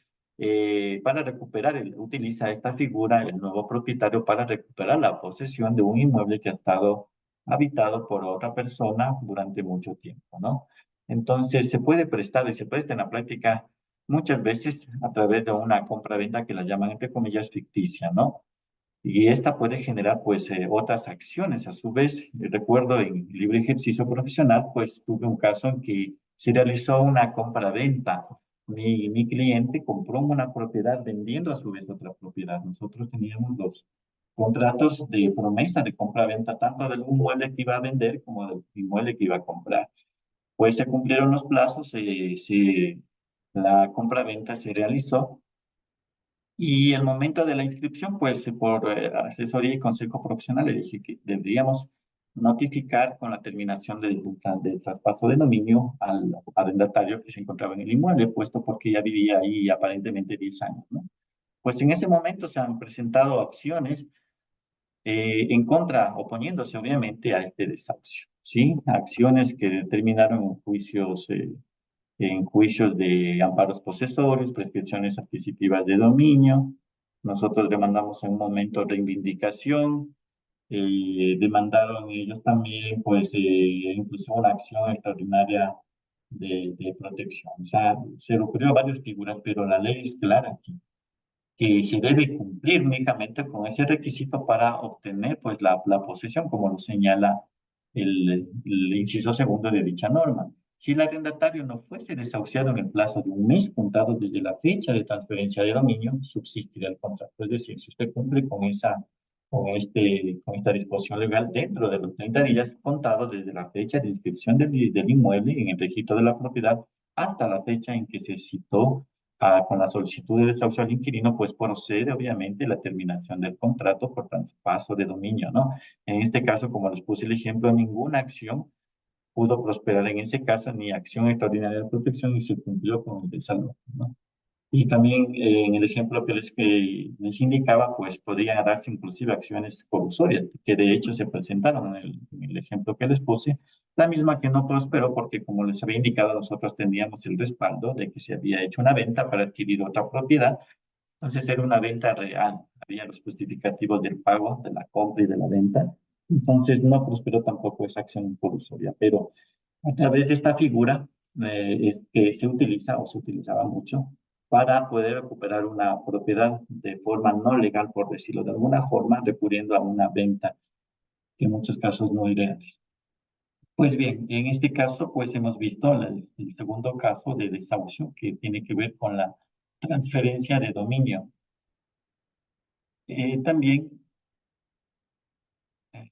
para recuperar, utiliza esta figura el nuevo propietario para recuperar la posesión de un inmueble que ha estado habitado por otra persona durante mucho tiempo, ¿no? Entonces, se puede prestar y se presta en la práctica muchas veces a través de una compra-venta que la llaman, entre comillas, ficticia, ¿no? Y esta puede generar, pues, otras acciones. A su vez, recuerdo en libre ejercicio profesional, pues, tuve un caso en que se realizó una compra-venta. Mi cliente compró una propiedad vendiendo a su vez otra propiedad. Nosotros teníamos los contratos de promesa de compra-venta, tanto del inmueble que iba a vender como del inmueble que iba a comprar. Pues se cumplieron los plazos, la compra-venta se realizó y el momento de la inscripción, pues por asesoría y consejo profesional, le dije que deberíamos notificar con la terminación del traspaso de dominio al arrendatario que se encontraba en el inmueble, puesto porque ya vivía ahí aparentemente 10 años, ¿no? Pues en ese momento se han presentado acciones en contra, oponiéndose obviamente a este desahucio, ¿sí? Acciones que terminaron en juicios de amparos posesorios, prescripciones adquisitivas de dominio. Nosotros demandamos en un momento reivindicación, demandaron ellos también, pues, incluso una acción extraordinaria de protección. O sea, se recurrió a varias figuras, pero la ley es clara aquí, que se debe cumplir únicamente con ese requisito para obtener, pues, la posesión, como lo señala el inciso segundo de dicha norma. Si el arrendatario no fuese desahuciado en el plazo de un mes contado desde la fecha de transferencia de dominio, subsistirá el contrato. Es decir, si usted cumple con esta disposición legal dentro de los 30 días contados desde la fecha de inscripción del inmueble en el registro de la propiedad hasta la fecha en que se citó con la solicitud de desahucio al inquilino, pues procede obviamente la terminación del contrato por traspaso de dominio, ¿no? En este caso, como les puse el ejemplo, ninguna acción pudo prosperar en ese caso, ni acción extraordinaria de protección, y se cumplió con el desalojo, ¿no? Y también en el ejemplo que les indicaba, pues podrían darse inclusive acciones colusorias, que de hecho se presentaron en el ejemplo que les puse, la misma que no prosperó porque, como les había indicado, nosotros teníamos el respaldo de que se había hecho una venta para adquirir otra propiedad. Entonces era una venta real, había los justificativos del pago, de la compra y de la venta. Entonces no prosperó tampoco esa acción colusoria, pero a través de esta figura es que se utiliza o se utilizaba mucho para poder recuperar una propiedad de forma no legal, por decirlo de alguna forma, recurriendo a una venta que en muchos casos no es real. Pues bien, en este caso, pues hemos visto el segundo caso de desahucio que tiene que ver con la transferencia de dominio. También, eh,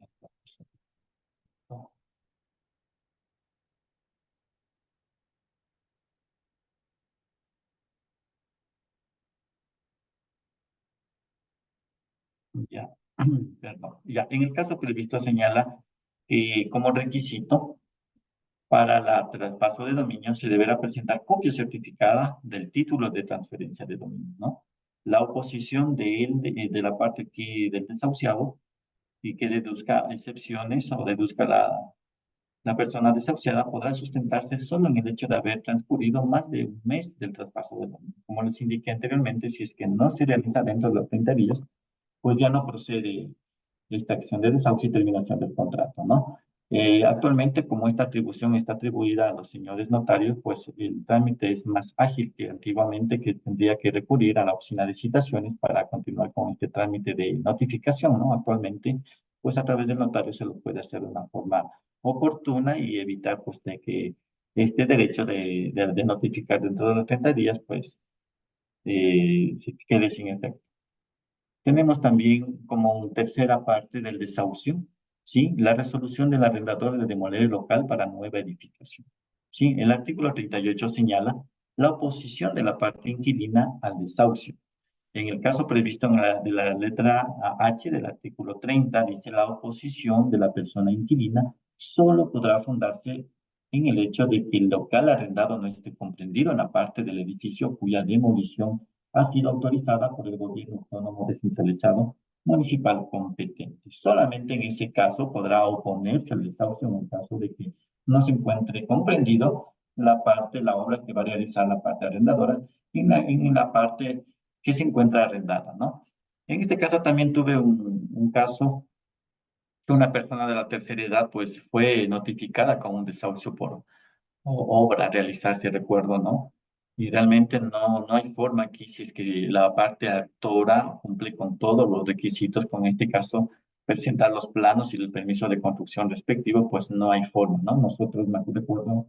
ya, perdón, ya, en el caso previsto señala que como requisito para el traspaso de dominio se deberá presentar copia certificada del título de transferencia de dominio, ¿no? La oposición de la parte del desahuciado y que deduzca excepciones o deduzca la persona desahuciada podrá sustentarse solo en el hecho de haber transcurrido más de un mes del traspaso de dominio. Como les indiqué anteriormente, si es que no se realiza dentro de los 30 días, pues ya no procede esta acción de desahucio y terminación del contrato, ¿no? Actualmente, como esta atribución está atribuida a los señores notarios, pues el trámite es más ágil que antiguamente, que tendría que recurrir a la oficina de citaciones para continuar con este trámite de notificación, ¿no? Actualmente, pues a través del notario se lo puede hacer de una forma oportuna y evitar, pues, de que este derecho de notificar dentro de los 30 días, pues, se quede sin efecto. Tenemos también como tercera parte del desahucio, ¿sí? La resolución del arrendador de demoler el local para nueva edificación. ¿Sí? El artículo 38 señala la oposición de la parte inquilina al desahucio. En el caso previsto de la letra H del artículo 30, dice la oposición de la persona inquilina solo podrá fundarse en el hecho de que el local arrendado no esté comprendido en la parte del edificio cuya demolición ha sido autorizada por el gobierno autónomo descentralizado municipal competente. Solamente en ese caso podrá oponerse al desahucio en el caso de que no se encuentre comprendido la obra que va a realizar la parte arrendadora en la parte que se encuentra arrendada, ¿no? En este caso también tuve un caso que una persona de la tercera edad pues fue notificada con un desahucio por obra a realizarse, recuerdo, ¿no? Y realmente no hay forma aquí, si es que la parte actora cumple con todos los requisitos, con este caso, presentar los planos y el permiso de construcción respectivo, pues no hay forma, ¿no? Nosotros, me recuerdo,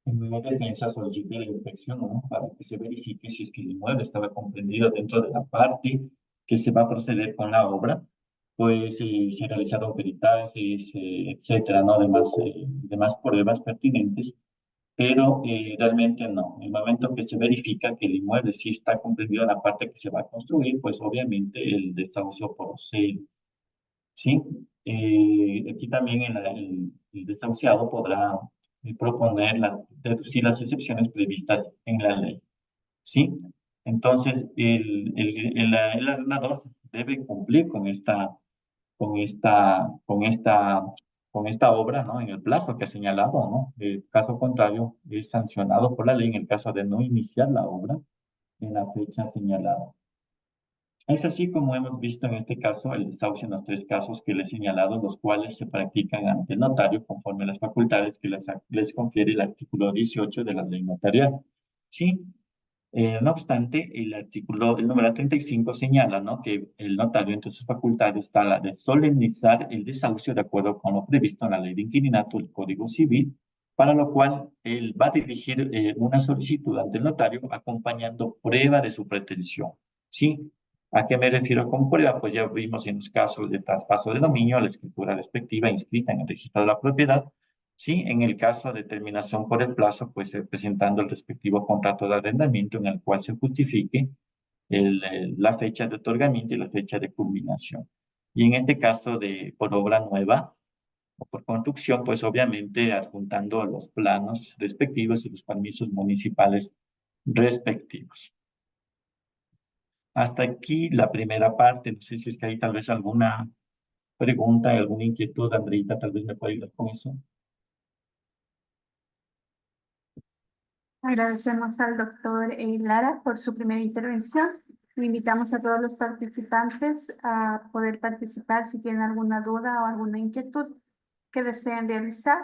en mi defensa solicité la inspección, ¿no? Para que se verifique si es que el inmueble estaba comprendido dentro de la parte que se va a proceder con la obra, pues se realizaron peritajes, etcétera, ¿no? Demás pruebas pertinentes, pero realmente no. En el momento que se verifica que el inmueble sí está comprendido en la parte que se va a construir, pues obviamente el desahucio procede, ¿sí? Aquí también el desahuciado podrá proponer deducir las excepciones previstas en la ley, ¿sí? Entonces, el arrendador debe cumplir con esta, con esta, con esta obra, ¿no? En el plazo que ha señalado, ¿no? Caso contrario, es sancionado por la ley en el caso de no iniciar la obra en la fecha señalada. Es así como hemos visto en este caso el desahucio en los tres casos que les he señalado, los cuales se practican ante el notario conforme a las facultades que les confiere el artículo 18 de la ley notarial. Sí, no obstante, el número 35 señala, ¿no? Que el notario entre sus facultades está la de solemnizar el desahucio de acuerdo con lo previsto en la ley de inquilinato, el Código Civil, para lo cual él va a dirigir una solicitud ante el notario acompañando prueba de su pretensión. ¿Sí? ¿A qué me refiero con prueba? Pues ya vimos en los casos de traspaso de dominio, la escritura respectiva inscrita en el registro de la propiedad. Sí, en el caso de terminación por el plazo, pues presentando el respectivo contrato de arrendamiento en el cual se justifique la fecha de otorgamiento y la fecha de culminación. Y en este caso de por obra nueva o por construcción, pues obviamente adjuntando los planos respectivos y los permisos municipales respectivos. Hasta aquí la primera parte. No sé si es que hay tal vez alguna pregunta, alguna inquietud, Andreita, tal vez me pueda ayudar con eso. Agradecemos al doctor Lara por su primera intervención. Le invitamos a todos los participantes a poder participar si tienen alguna duda o alguna inquietud que deseen realizar,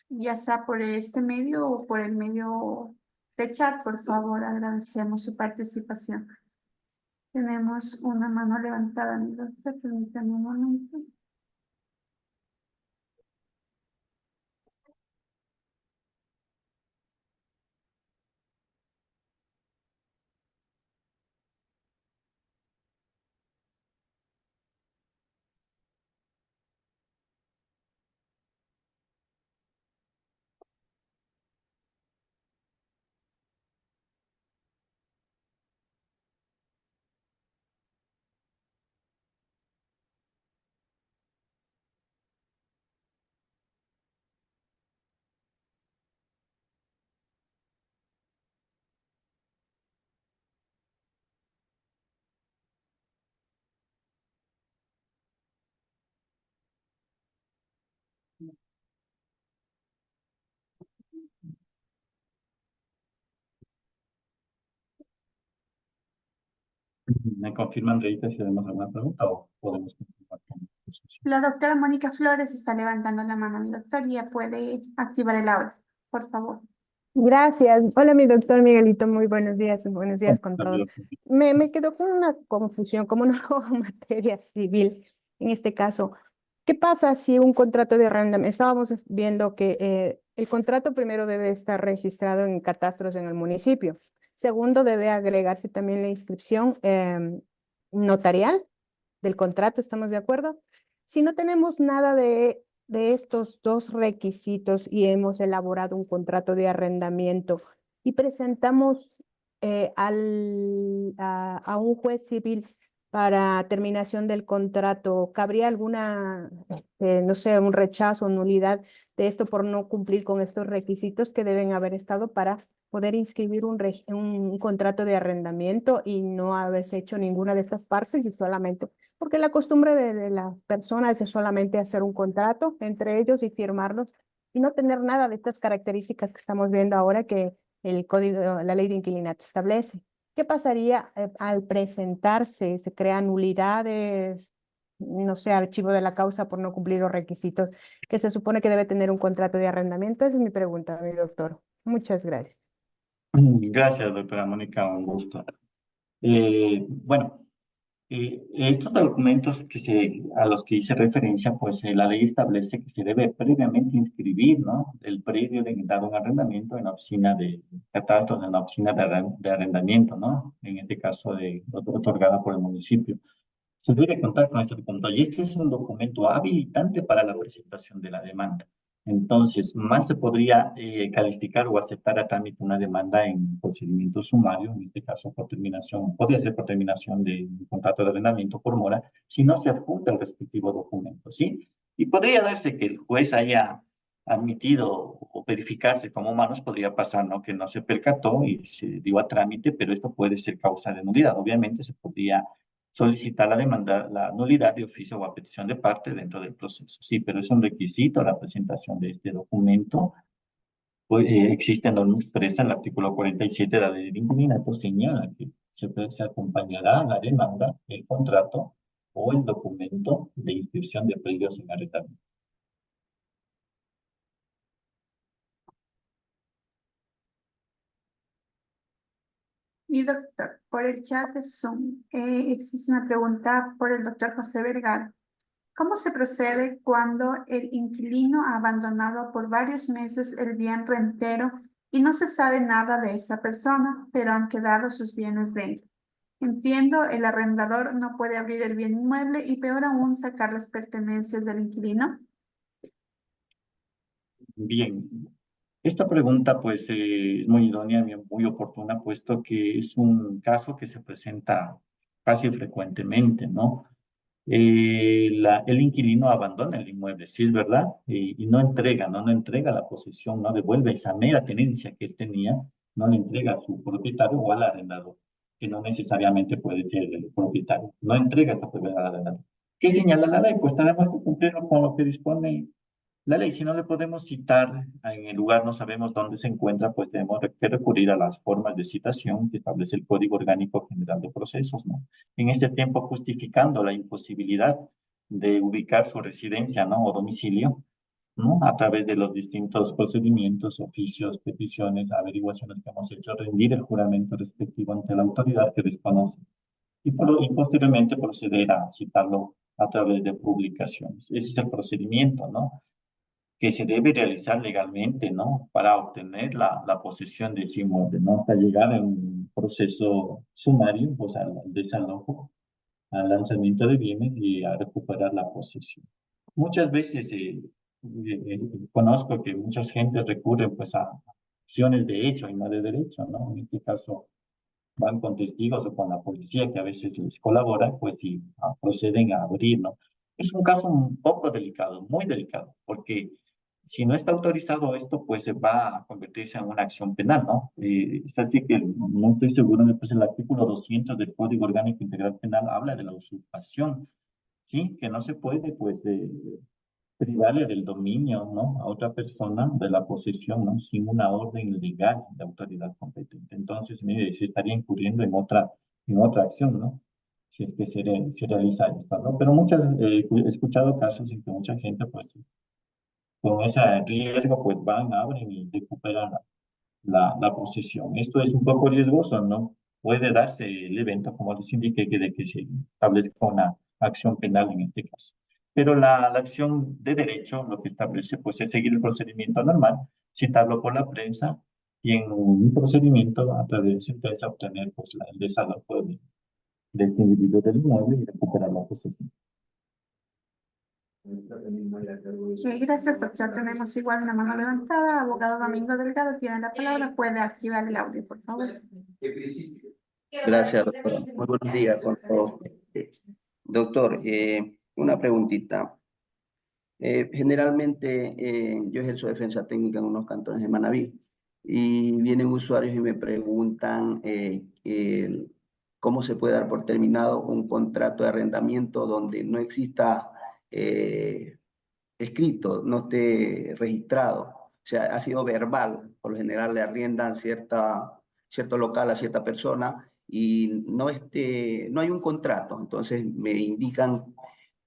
ya sea por este medio o por el medio de chat. Por favor, agradecemos su participación. Tenemos una mano levantada, mi doctor. Permítame un momento. ¿Me confirman, Andreita, si tenemos alguna pregunta o podemos continuar con esta sesión? La doctora Mónica Flores está levantando la mano, mi doctor, y ya puede activar el audio, por favor. Gracias. Hola, mi doctor Miguelito. Muy buenos días con todos. Me quedo con una confusión, como no hago materia civil en este caso. ¿Qué pasa si un contrato de arrendamiento? Estábamos viendo que el contrato primero debe estar registrado en catastros en el municipio. Segundo, debe agregarse también la inscripción notarial del contrato, ¿estamos de acuerdo? Si no tenemos nada de estos dos requisitos y hemos elaborado un contrato de arrendamiento y presentamos a un juez civil para terminación del contrato, ¿cabría alguna, no sé, un rechazo o nulidad de esto por no cumplir con estos requisitos que deben haber estado para poder inscribir un contrato de arrendamiento y no haberse hecho ninguna de estas partes y solamente, porque la costumbre de las personas es solamente hacer un contrato entre ellos y firmarlos y no tener nada de estas características que estamos viendo ahora que el código, la ley de inquilinato establece? ¿Qué pasaría al presentarse? ¿Se crean nulidades? No sé, archivo de la causa por no cumplir los requisitos que se supone que debe tener un contrato de arrendamiento. Esa es mi pregunta, mi doctor. Muchas gracias. Gracias, doctora Mónica, un gusto. Bueno, estos documentos a los que hice referencia, pues la ley establece que se debe previamente inscribir, ¿no? El predio de dado un arrendamiento en la oficina de catastro, en la oficina de arrendamiento, ¿no? En este caso, otorgada por el municipio. Se debe contar con este documento y este es un documento habilitante para la presentación de la demanda. Entonces, más se podría calificar o aceptar a trámite una demanda en procedimiento sumario, en este caso por terminación, podría ser por terminación de un contrato de arrendamiento por mora, si no se adjunta el respectivo documento, ¿sí? Y podría darse que el juez haya admitido o verificarse como humanos, podría pasar, ¿no? Que no se percató y se dio a trámite, pero esto puede ser causa de nulidad. Obviamente se podría solicitar la demanda, la nulidad de oficio o a petición de parte dentro del proceso. Sí, pero es un requisito la presentación de este documento. Pues, existe norma expresa en el artículo 47 de la ley de inquilinato, señala que se acompañará la demanda, el contrato o el documento de inscripción de predios en arrendamiento. Y doctor, por el chat de Zoom existe una pregunta por el doctor José Vergara. ¿Cómo se procede cuando el inquilino ha abandonado por varios meses el bien rentero y no se sabe nada de esa persona, pero han quedado sus bienes dentro? Entiendo, el arrendador no puede abrir el bien inmueble y peor aún sacar las pertenencias del inquilino. Bien, esta pregunta pues es muy idónea, muy oportuna, puesto que es un caso que se presenta casi frecuentemente, ¿no? El inquilino abandona el inmueble, sí es verdad, y no entrega, no entrega la posesión, no devuelve esa mera tenencia que él tenía, no le entrega a su propietario o al arrendador, que no necesariamente puede ser el propietario, no entrega esta propiedad al arrendador. ¿Qué señala la ley? Pues tenemos que cumplirlo con lo que dispone la ley. Si no le podemos citar en el lugar, no sabemos dónde se encuentra, pues tenemos que recurrir a las formas de citación que establece el Código Orgánico General de Procesos, ¿no? En este tiempo, justificando la imposibilidad de ubicar su residencia, ¿no? O domicilio, ¿no? A través de los distintos procedimientos, oficios, peticiones, averiguaciones que hemos hecho, rendir el juramento respectivo ante la autoridad que desconoce y posteriormente proceder a citarlo a través de publicaciones. Ese es el procedimiento, ¿no? Que se debe realizar legalmente, ¿no? Para obtener la posesión de ese inmueble, ¿no? Hasta llegar a un proceso sumario, pues al desalojo, al lanzamiento de bienes y a recuperar la posesión. Muchas veces conozco que muchas gentes recurren pues a acciones de hecho y no de derecho, ¿no? En este caso van con testigos o con la policía que a veces les colabora, pues y proceden a abrir, ¿no? Es un caso un poco delicado, muy delicado, porque si no está autorizado esto, pues se va a convertirse en una acción penal, ¿no? Es así que no estoy seguro, pues el artículo 200 del Código Orgánico Integral Penal habla de la usurpación, ¿sí? Que no se puede, pues, privarle del dominio, ¿no? A otra persona de la posesión, ¿no? Sin una orden legal de autoridad competente. Entonces, mire, se estaría incurriendo en otra acción, ¿no? Si es que se realiza esto, ¿no? Pero he escuchado casos en que mucha gente, pues, con ese riesgo, pues van, abren y recuperan la posesión. Esto es un poco riesgoso, ¿no? Puede darse el evento, como les indiqué, de que se establezca una acción penal en este caso. Pero la acción de derecho lo que establece, pues, es seguir el procedimiento normal, citarlo por la prensa y en un procedimiento a través de sentencia obtener, pues, el desalojo de este individuo del inmueble y recuperar la posesión. Gracias, doctor. Tenemos igual una mano levantada. Abogado Domingo Delgado tiene la palabra. Puede activar el audio, por favor. Gracias, doctora. Muy buenos días con todos. Doctor, una preguntita. Generalmente yo ejerzo defensa técnica en unos cantones de Manabí y vienen usuarios y me preguntan cómo se puede dar por terminado un contrato de arrendamiento donde no exista escrito, no esté registrado. O sea, ha sido verbal. Por lo general le arriendan cierto local a cierta persona y no hay un contrato. Entonces me indican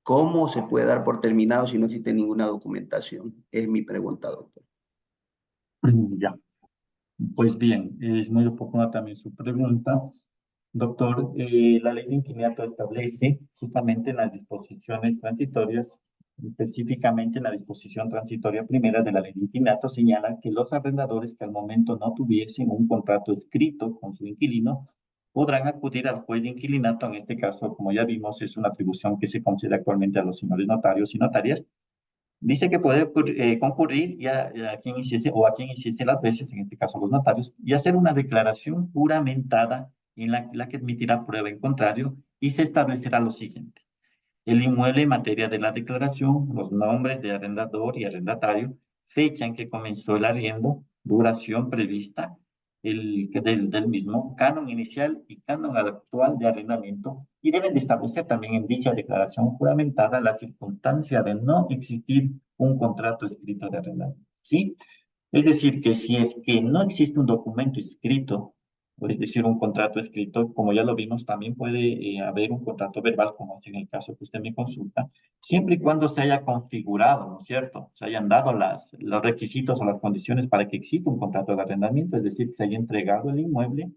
cómo se puede dar por terminado si no existe ninguna documentación. Es mi pregunta, doctor. Ya, pues bien, es muy oportuna también su pregunta. Doctor, la ley de inquilinato establece justamente en las disposiciones transitorias, específicamente en la disposición transitoria primera de la ley de inquilinato, señala que los arrendadores que al momento no tuviesen un contrato escrito con su inquilino podrán acudir al juez de inquilinato. En este caso, como ya vimos, es una atribución que se concede actualmente a los señores notarios y notarias. Dice que puede concurrir a quien hiciese o a quien hiciese las veces, en este caso los notarios, y hacer una declaración juramentada en la que admitirá prueba en contrario y se establecerá lo siguiente. El inmueble en materia de la declaración, los nombres de arrendador y arrendatario, fecha en que comenzó el arriendo, duración prevista del mismo, canon inicial y canon actual de arrendamiento, y deben de establecer también en dicha declaración juramentada la circunstancia de no existir un contrato escrito de arrendamiento, ¿sí? Es decir, que si es que no existe un documento escrito, o es decir, un contrato escrito, como ya lo vimos, también puede haber un contrato verbal, como es en el caso que usted me consulta, siempre y cuando se haya configurado, ¿no es cierto? Se hayan dado los requisitos o las condiciones para que exista un contrato de arrendamiento, es decir, que se haya entregado el inmueble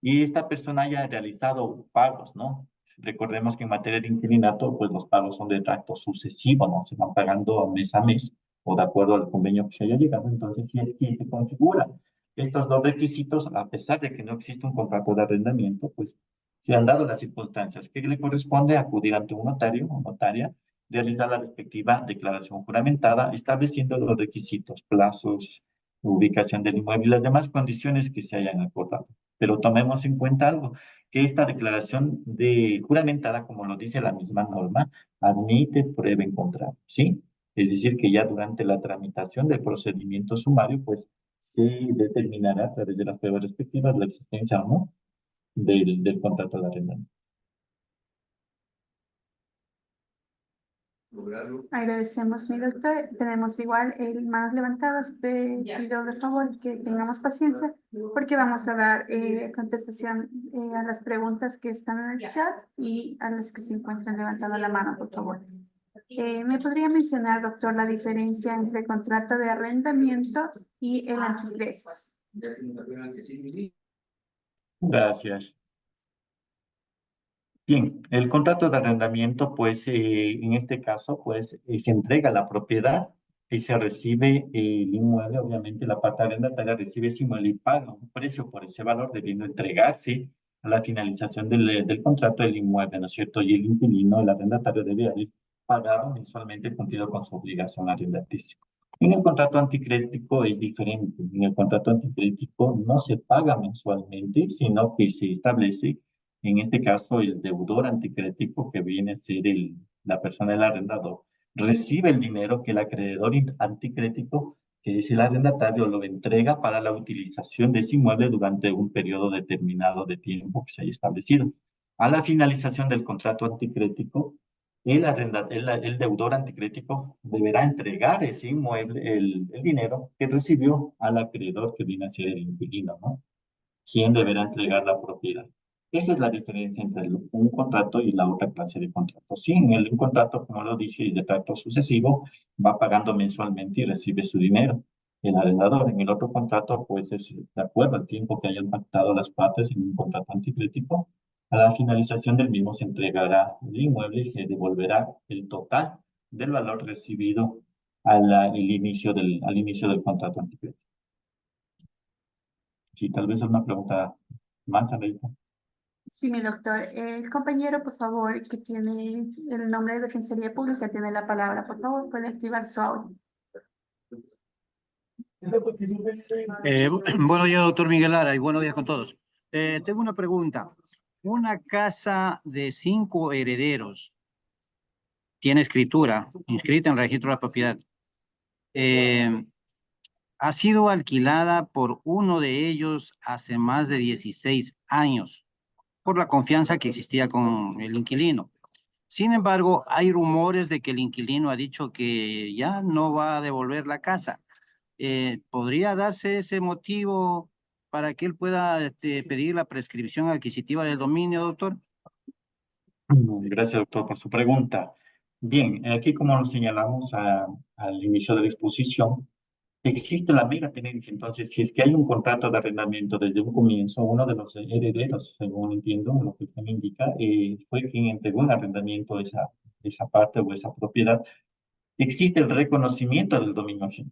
y esta persona haya realizado pagos, ¿no? Recordemos que en materia de inquilinato, pues los pagos son de tracto sucesivo, ¿no? Se van pagando mes a mes o de acuerdo al convenio que se haya llegado. Entonces, si el cliente configura estos dos requisitos, a pesar de que no existe un contrato de arrendamiento, pues se han dado las circunstancias que le corresponde acudir ante un notario o notaria, realizar la respectiva declaración juramentada, estableciendo los requisitos, plazos, ubicación del inmueble y las demás condiciones que se hayan acordado. Pero tomemos en cuenta algo, que esta declaración de juramentada, como lo dice la misma norma, admite prueba en contrario, ¿sí? Es decir, que ya durante la tramitación del procedimiento sumario, pues se determinará a través de las pruebas respectivas la existencia o no del contrato de arrendamiento. Agradecemos, mi doctor. Tenemos igual manos levantadas. Pido de favor que tengamos paciencia porque vamos a dar contestación a las preguntas que están en el chat y a las que se encuentran levantando la mano, por favor. ¿Me podría mencionar, doctor, la diferencia entre contrato de arrendamiento y el antiingresos? Gracias. Bien, el contrato de arrendamiento, pues en este caso, pues se entrega la propiedad y se recibe el inmueble, obviamente la parte arrendataria recibe ese inmueble y paga un precio por ese valor, debiendo entregarse a la finalización del contrato del inmueble, ¿no es cierto? Y el inquilino, el arrendatario, debe haber pagado mensualmente cumplido con su obligación arrendaticia. En el contrato anticrético es diferente. En el contrato anticrético no se paga mensualmente, sino que se establece en este caso, el deudor anticrético, que viene a ser la persona del arrendador, recibe el dinero que el acreedor anticrético, que es el arrendatario, lo entrega para la utilización de ese inmueble durante un periodo determinado de tiempo que se haya establecido. A la finalización del contrato anticrético, el deudor anticrético deberá entregar ese inmueble, el dinero que recibió al acreedor, que viene a ser el inquilino, ¿no? ¿Quién deberá entregar la propiedad? Esa es la diferencia entre un contrato y la otra clase de contrato. Sí, en un contrato, como lo dije, de trato sucesivo, va pagando mensualmente y recibe su dinero. El arrendador, en el otro contrato, pues es de acuerdo al tiempo que hayan pactado las partes en un contrato anticrético. A la finalización del mismo se entregará el inmueble y se devolverá el total del valor recibido al inicio del contrato anticrético. Sí, tal vez es una pregunta más, Angelita. Sí, mi doctor. El compañero, por favor, que tiene el nombre de Defensoría Pública, tiene la palabra. Por favor, puede activar su audio. Buenos días, doctor Miguel Lara, y buenos días con todos. Tengo una pregunta. Una casa de 5 herederos tiene escritura, inscrita en el registro de la propiedad. Ha sido alquilada por uno de ellos hace más de 16 años, por la confianza que existía con el inquilino. Sin embargo, hay rumores de que el inquilino ha dicho que ya no va a devolver la casa. ¿Podría darse ese motivo para que él pueda pedir la prescripción adquisitiva del dominio, doctor? Gracias, doctor, por su pregunta. Bien, aquí como lo señalamos al inicio de la exposición, existe la mera tenencia. Entonces, si es que hay un contrato de arrendamiento desde un comienzo, uno de los herederos, según entiendo, lo que usted me indica, fue quien entregó en arrendamiento esa parte o esa propiedad, existe el reconocimiento del dominio ajeno.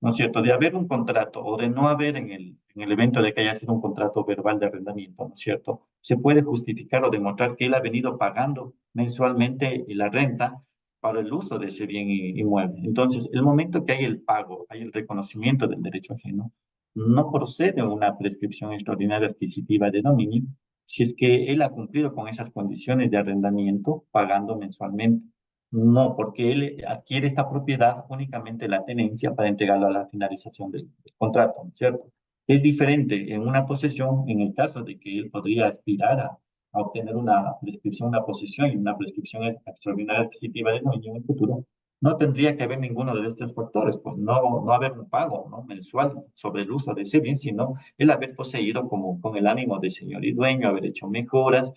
¿No es cierto? De haber un contrato o de no haber en el evento de que haya sido un contrato verbal de arrendamiento, ¿no es cierto? Se puede justificar o demostrar que él ha venido pagando mensualmente la renta para el uso de ese bien inmueble. Entonces, el momento que hay el pago, hay el reconocimiento del derecho ajeno, no procede una prescripción extraordinaria adquisitiva de dominio si es que él ha cumplido con esas condiciones de arrendamiento pagando mensualmente. No, porque él adquiere esta propiedad únicamente la tenencia para entregarla a la finalización del contrato, ¿no es cierto? Es diferente en una posesión, en el caso de que él podría aspirar a obtener una prescripción, una posesión y una prescripción extraordinaria adquisitiva de dominio en el futuro, no tendría que haber ninguno de estos factores, pues no haber un pago, ¿no?, mensual sobre el uso de ese bien, sino el haber poseído como con el ánimo de señor y dueño, haber hecho mejoras,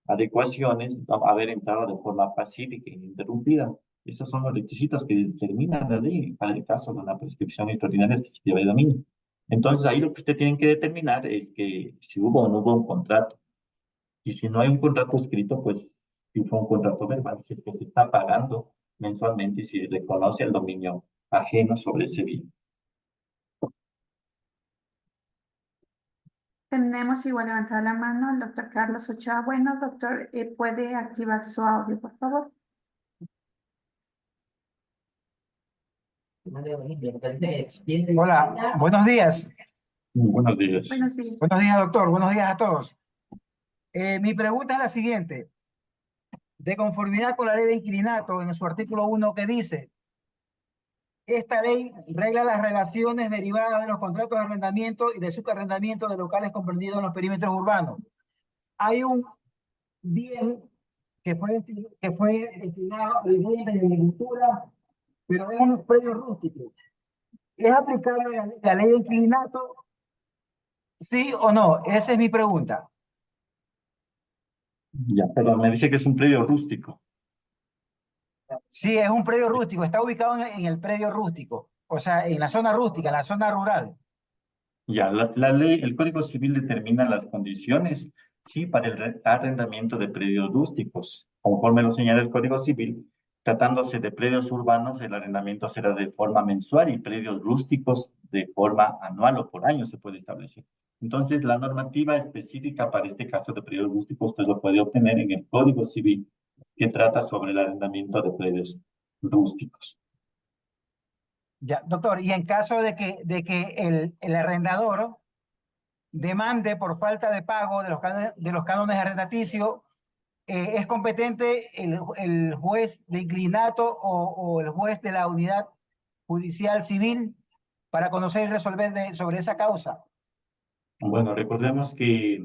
adecuaciones, haber entrado de forma pacífica e ininterrumpida. Esos son los requisitos que determina la ley para el caso de una prescripción extraordinaria adquisitiva de dominio. Entonces, ahí lo que usted tiene que determinar es que si hubo o no hubo un contrato. Y si no hay un contrato escrito, pues si fue un contrato verbal, si es que se está pagando mensualmente y si reconoce el dominio ajeno sobre ese bien. Tenemos igual levantada la mano el doctor Carlos Ochoa. Bueno, doctor, puede activar su audio, por favor. Hola, buenos días. Buenos días. Buenos días. Buenos días, doctor. Buenos días a todos. Mi pregunta es la siguiente. De conformidad con la ley de inquilinato, en su artículo 1 que dice, esta ley regla las relaciones derivadas de los contratos de arrendamiento y de subarrendamiento de locales comprendidos en los perímetros urbanos. Hay un bien que fue destinado a vivienda y agricultura, pero es un predio rústico. ¿Es aplicable la ley de inquilinato? ¿Sí o no? Esa es mi pregunta. Ya, pero me dice que es un predio rústico. Sí, es un predio rústico, está ubicado en el predio rústico, o sea, en la zona rústica, en la zona rural. Ya, la ley, el Código Civil determina las condiciones, sí, para el arrendamiento de predios rústicos. Conforme lo señala el Código Civil, tratándose de predios urbanos, el arrendamiento será de forma mensual y predios rústicos de forma anual o por año se puede establecer. Entonces, la normativa específica para este caso de predios rústicos usted lo puede obtener en el Código Civil que trata sobre el arrendamiento de predios rústicos. Ya, doctor, y en caso de que el arrendador demande por falta de pago de los cánones arrendaticios, ¿es competente el juez de inclinato o el juez de la unidad judicial civil para conocer y resolver sobre esa causa? Bueno, recordemos que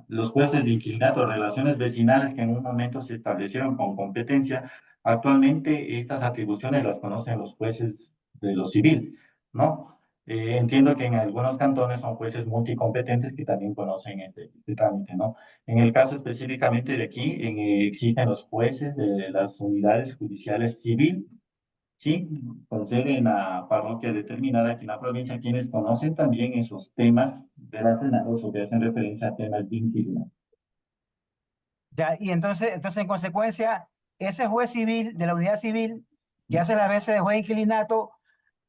los jueces de inquilinato, relaciones vecinales que en un momento se establecieron con competencia, actualmente estas atribuciones las conocen los jueces de lo civil, ¿no? Entiendo que en algunos cantones son jueces multicompetentes que también conocen este trámite, ¿no? En el caso específicamente de aquí, existen los jueces de las unidades judiciales civil. Sí, con sede en la parroquia determinada aquí en la provincia, quienes conocen también esos temas relacionados o que hacen referencia a temas de inquilinato. Ya, y entonces en consecuencia, ese juez civil de la unidad civil que hace las veces de juez de inquilinato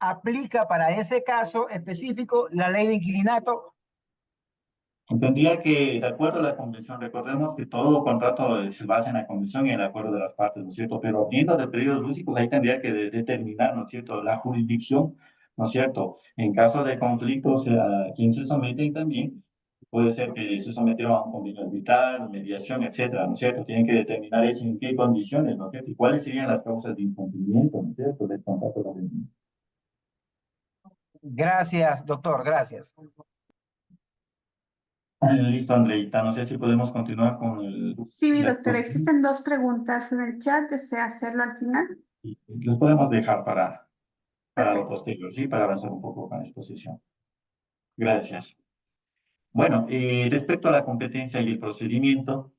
aplica para ese caso específico la ley de inquilinato. Entendía que, de acuerdo a la convención, recordemos que todo contrato se basa en la convención y en el acuerdo de las partes, ¿no es cierto? Pero viendo de periodos lúdicos, ahí tendría que determinar, ¿no es cierto?, la jurisdicción, ¿no es cierto? En caso de conflictos, ¿a quién se someten también? Puede ser que se sometieron a un convenio arbitral, mediación, etcétera, ¿no es cierto? Tienen que determinar eso en qué condiciones, ¿no es cierto? Y cuáles serían las causas de incumplimiento, ¿no es cierto?, del contrato de arrendamiento. Gracias, doctor, gracias. Listo, Andreita. No sé si podemos continuar con el... Sí, mi la doctora, exposición. existen dos preguntas en el chat. ¿Desea hacerlo al final? Y los podemos dejar para lo Perfecto. posterior, ¿sí? Para avanzar un poco con la exposición. Gracias. Bueno, respecto a la competencia y el procedimiento,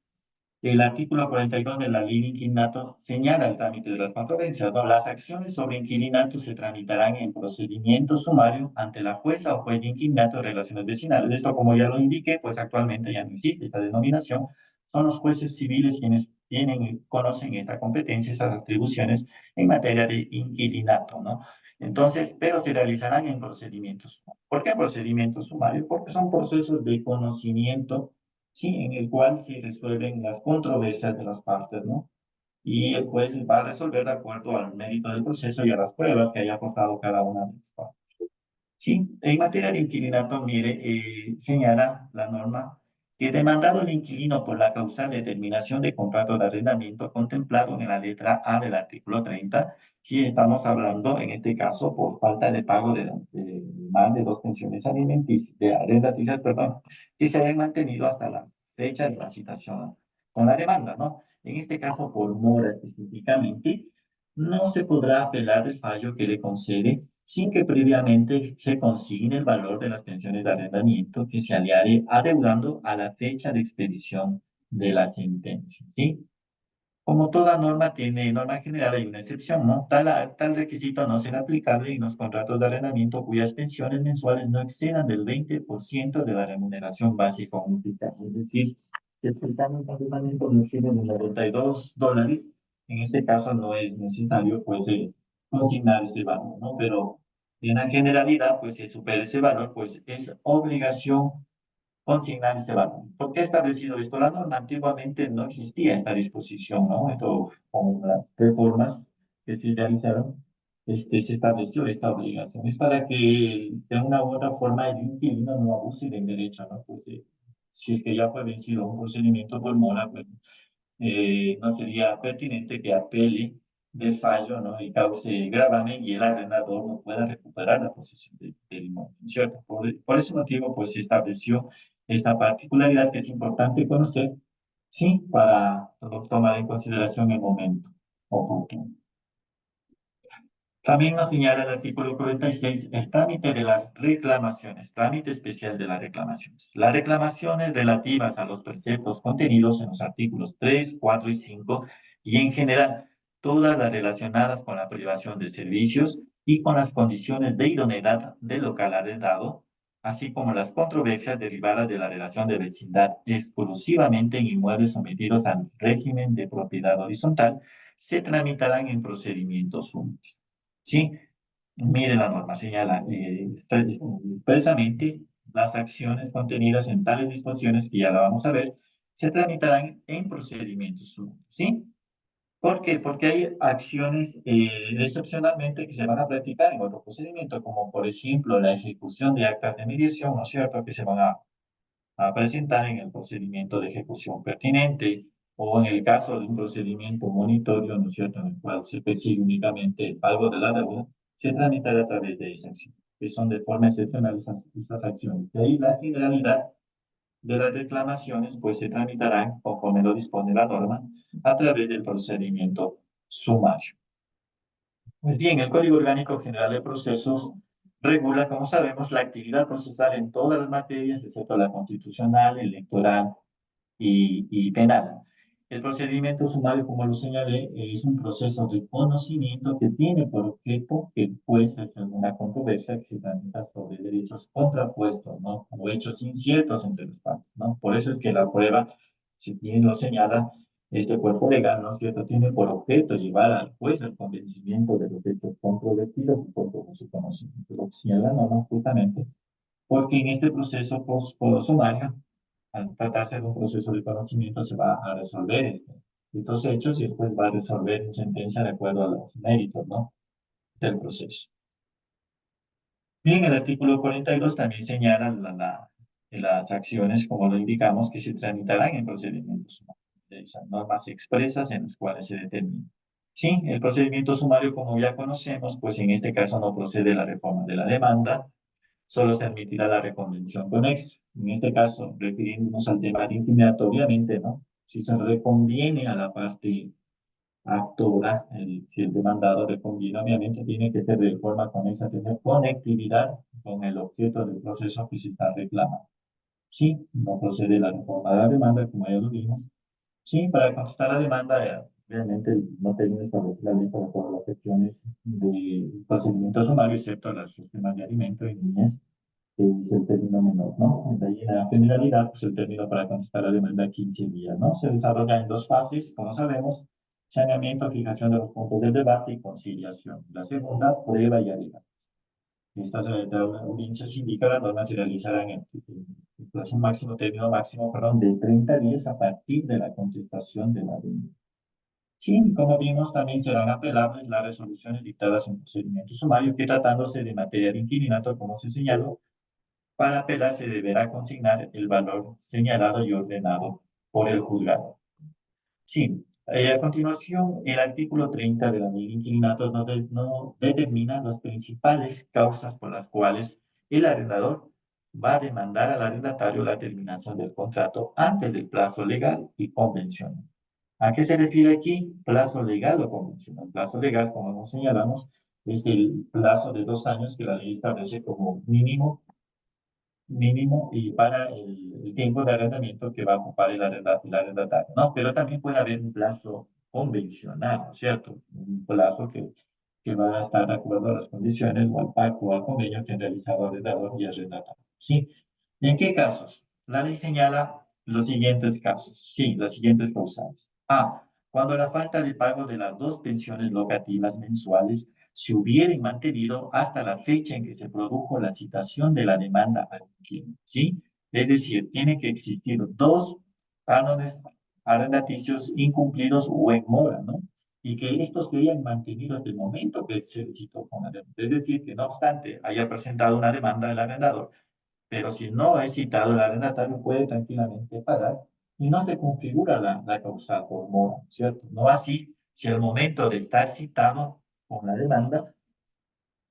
el artículo 42 de la ley de inquilinato señala el trámite de las controversias, ¿no? Las acciones sobre inquilinato se tramitarán en procedimiento sumario ante la jueza o juez de inquilinato de relaciones vecinales. Esto, como ya lo indiqué, pues actualmente ya no existe esta denominación. Son los jueces civiles quienes conocen esta competencia, esas atribuciones en materia de inquilinato, ¿no? Entonces, pero se realizarán en procedimientos. ¿Por qué procedimientos sumarios? Porque son procesos de conocimiento, sí, en el cual se resuelven las controversias de las partes, ¿no? Y el juez va a resolver de acuerdo al mérito del proceso y a las pruebas que haya aportado cada una de las partes. Sí, en materia de inquilinato, mire, señala la norma que demandado el inquilino por la causal de terminación de contrato de arrendamiento contemplado en la letra A del artículo 30, si estamos hablando en este caso por falta de pago de más de 2 pensiones alimenticias, de arrendaticias, perdón, que se hayan mantenido hasta la fecha de la citación con la demanda, ¿no? En este caso, por mora específicamente, no se podrá apelar el fallo que le concede sin que previamente se consigne el valor de las pensiones de arrendamiento que se hallare adeudando a la fecha de expedición de la sentencia, ¿sí? Como toda norma tiene norma general, hay una excepción, ¿no? Tal requisito no será aplicable en los contratos de arrendamiento cuyas pensiones mensuales no excedan del 20% de la remuneración básica unificada. Es decir, si el certamen de arrendamiento no excede de $92, en este caso no es necesario, pues, consignar ese valor, ¿no? Pero en la generalidad, pues, si supera ese valor, pues, es obligación consignar ese valor. ¿Por qué he establecido esto? La norma antiguamente no existía esta disposición, ¿no? Esto, con las reformas que se realizaron, se estableció esta obligación. Es para que de una u otra forma el inquilino no abuse del derecho, ¿no? Pues si es que ya fue vencido un procedimiento por mora, pues no sería pertinente que apele del fallo, ¿no? Y cause gravamen y el arrendador no pueda recuperar la posesión del inmueble, ¿cierto? Por ese motivo, pues se estableció esta particularidad que es importante conocer, sí, para tomar en consideración el momento oportuno. También nos señala el artículo 46 el trámite de las reclamaciones, trámite especial de las reclamaciones. Las reclamaciones relativas a los preceptos contenidos en los artículos 3, 4 y 5 y en general todas las relacionadas con la privación de servicios y con las condiciones de idoneidad del local arrendado, así como las controversias derivadas de la relación de vecindad exclusivamente en inmuebles sometidos al régimen de propiedad horizontal, se tramitarán en procedimientos únicos. Sí, mire la norma señala expresamente las acciones contenidas en tales disposiciones, que ya la vamos a ver, se tramitarán en procedimientos únicos, ¿sí? ¿Por qué? Porque hay acciones excepcionalmente que se van a practicar en otro procedimiento, como por ejemplo la ejecución de actas de mediación, ¿no es cierto?, que se van a presentar en el procedimiento de ejecución pertinente o en el caso de un procedimiento monitorio, ¿no es cierto?, en el cual se persigue únicamente el pago de la deuda, se tramitará a través de esa acción, que son de forma excepcional esas acciones. De ahí la generalidad de las reclamaciones, pues se tramitarán, conforme lo dispone la norma, a través del procedimiento sumario. Pues bien, el Código Orgánico General de Procesos regula, como sabemos, la actividad procesal en todas las materias, excepto la constitucional, electoral y penal. El procedimiento sumario, como lo señalé, es un proceso de conocimiento que tiene por objeto que el juez resuelva una controversia que se tramita sobre derechos contrapuestos, ¿no? O hechos inciertos entre los partes, ¿no? Por eso es que la prueba, si bien lo señala, este cuerpo legal, ¿no es cierto?, tiene por objeto llevar al juez al convencimiento de los hechos controvertidos y por su conocimiento. Lo que señala la norma justamente porque en este proceso sumario al tratarse de un proceso de conocimiento, se va a resolver estos hechos y después va a resolver en sentencia de acuerdo a los méritos, ¿no?, del proceso. Bien, el artículo 42 también señala las acciones, como lo indicamos, que se tramitarán en procedimientos sumarios. Esas normas expresas en las cuales se determina. Sí, el procedimiento sumario, como ya conocemos, pues en este caso no procede la reforma de la demanda, solo se admitirá la reconvención conexa. En este caso, refiriéndonos al tema de inquilinato, obviamente, ¿no? Si se reconviene a la parte actora, si el demandado reconviene, obviamente tiene que ser de forma conexa, tener conectividad con el objeto del proceso que se está reclamando. Sí, no procede la reforma de la demanda, como ya lo vimos. Sí, para contestar la demanda, realmente no tenemos establecida la ley para todas las secciones de procedimiento sumario, excepto las sistemas de alimento y niñez, que es el término menor, ¿no? De ahí en la generalidad, pues el término para contestar la demanda 15 días, ¿no? Se desarrolla en dos fases, como sabemos: saneamiento, fijación de los puntos de debate y conciliación. La segunda, prueba y alegato. Estas audiencias indican las normas se realizarán en el plazo máximo, término máximo, perdón, de 30 días a partir de la contestación de la demanda. Sí, como vimos, también serán apelables las resoluciones dictadas en procedimiento sumario que, tratándose de materia de inquilinato, como se señaló, para apelar se deberá consignar el valor señalado y ordenado por el juzgado. Sí, a continuación, el artículo 30 de la ley de inquilinatos no determina las principales causas por las cuales el arrendador va a demandar al arrendatario la terminación del contrato antes del plazo legal y convencional. ¿A qué se refiere aquí? Plazo legal o convencional. Plazo legal, como señalamos, es el plazo de 2 años que la ley establece como mínimo y para el tiempo de arrendamiento que va a ocupar el arrendatario, ¿no? Pero también puede haber un plazo convencional, ¿no es cierto? Un plazo que va a estar de acuerdo a las condiciones o al pacto o al convenio que han realizado arrendador y arrendatario, ¿sí? ¿En qué casos? La ley señala los siguientes casos, sí, las siguientes causales. A, cuando la falta de pago de las 2 pensiones locativas mensuales se hubieran mantenido hasta la fecha en que se produjo la citación de la demanda al inquilino, ¿sí? Es decir, tiene que existir 2 cánones arrendaticios incumplidos o en mora, ¿no? Y que estos se hayan mantenido hasta el momento que se citó con la demanda. Es decir, que no obstante haya presentado una demanda del arrendador, pero si no es citado, el arrendatario puede tranquilamente pagar y no se configura la causa por mora, ¿cierto? No así, si al momento de estar citado con la demanda,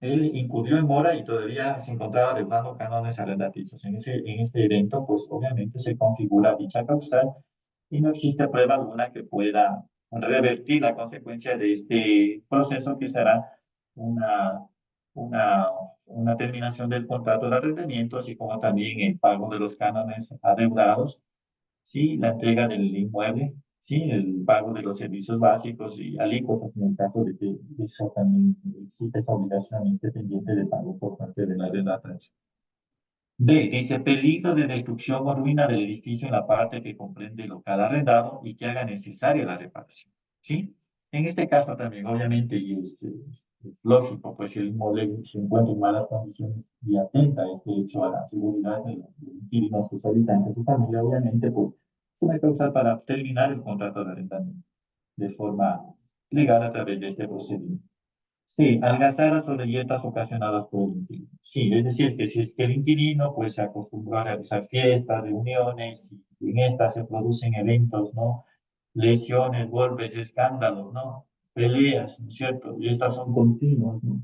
él incurrió en mora y todavía se encontraba deudando cánones arrendaticios. En ese evento, pues obviamente se configura dicha causal y no existe prueba alguna que pueda revertir la consecuencia de este proceso, que será una, una, una terminación del contrato de arrendamiento, así como también el pago de los cánones adeudados, sí, la entrega del inmueble, sí, el pago de los servicios básicos y alícuotas en el caso de que eso también existe esa obligación independiente de pago por parte de la arrendatario. B, dice peligro de destrucción o ruina del edificio en la parte que comprende el local arrendado y que haga necesaria la reparación, ¿sí? En este caso también, obviamente, y es lógico, pues si el inmueble se encuentra en malas condiciones y atenta a este hecho a la seguridad de los inquilinos, sus habitantes, su familia, obviamente, pues puede causar para terminar el contrato de arrendamiento de forma legal a través de este procedimiento. Sí, algazaras o grietas ocasionadas por el inquilino. Sí, es decir, que si es que el inquilino pues se acostumbró a realizar fiestas, reuniones, y en estas se producen eventos, ¿no? Lesiones, golpes, escándalos, ¿no? Peleas, ¿no es cierto? Y estas son continuas, ¿no?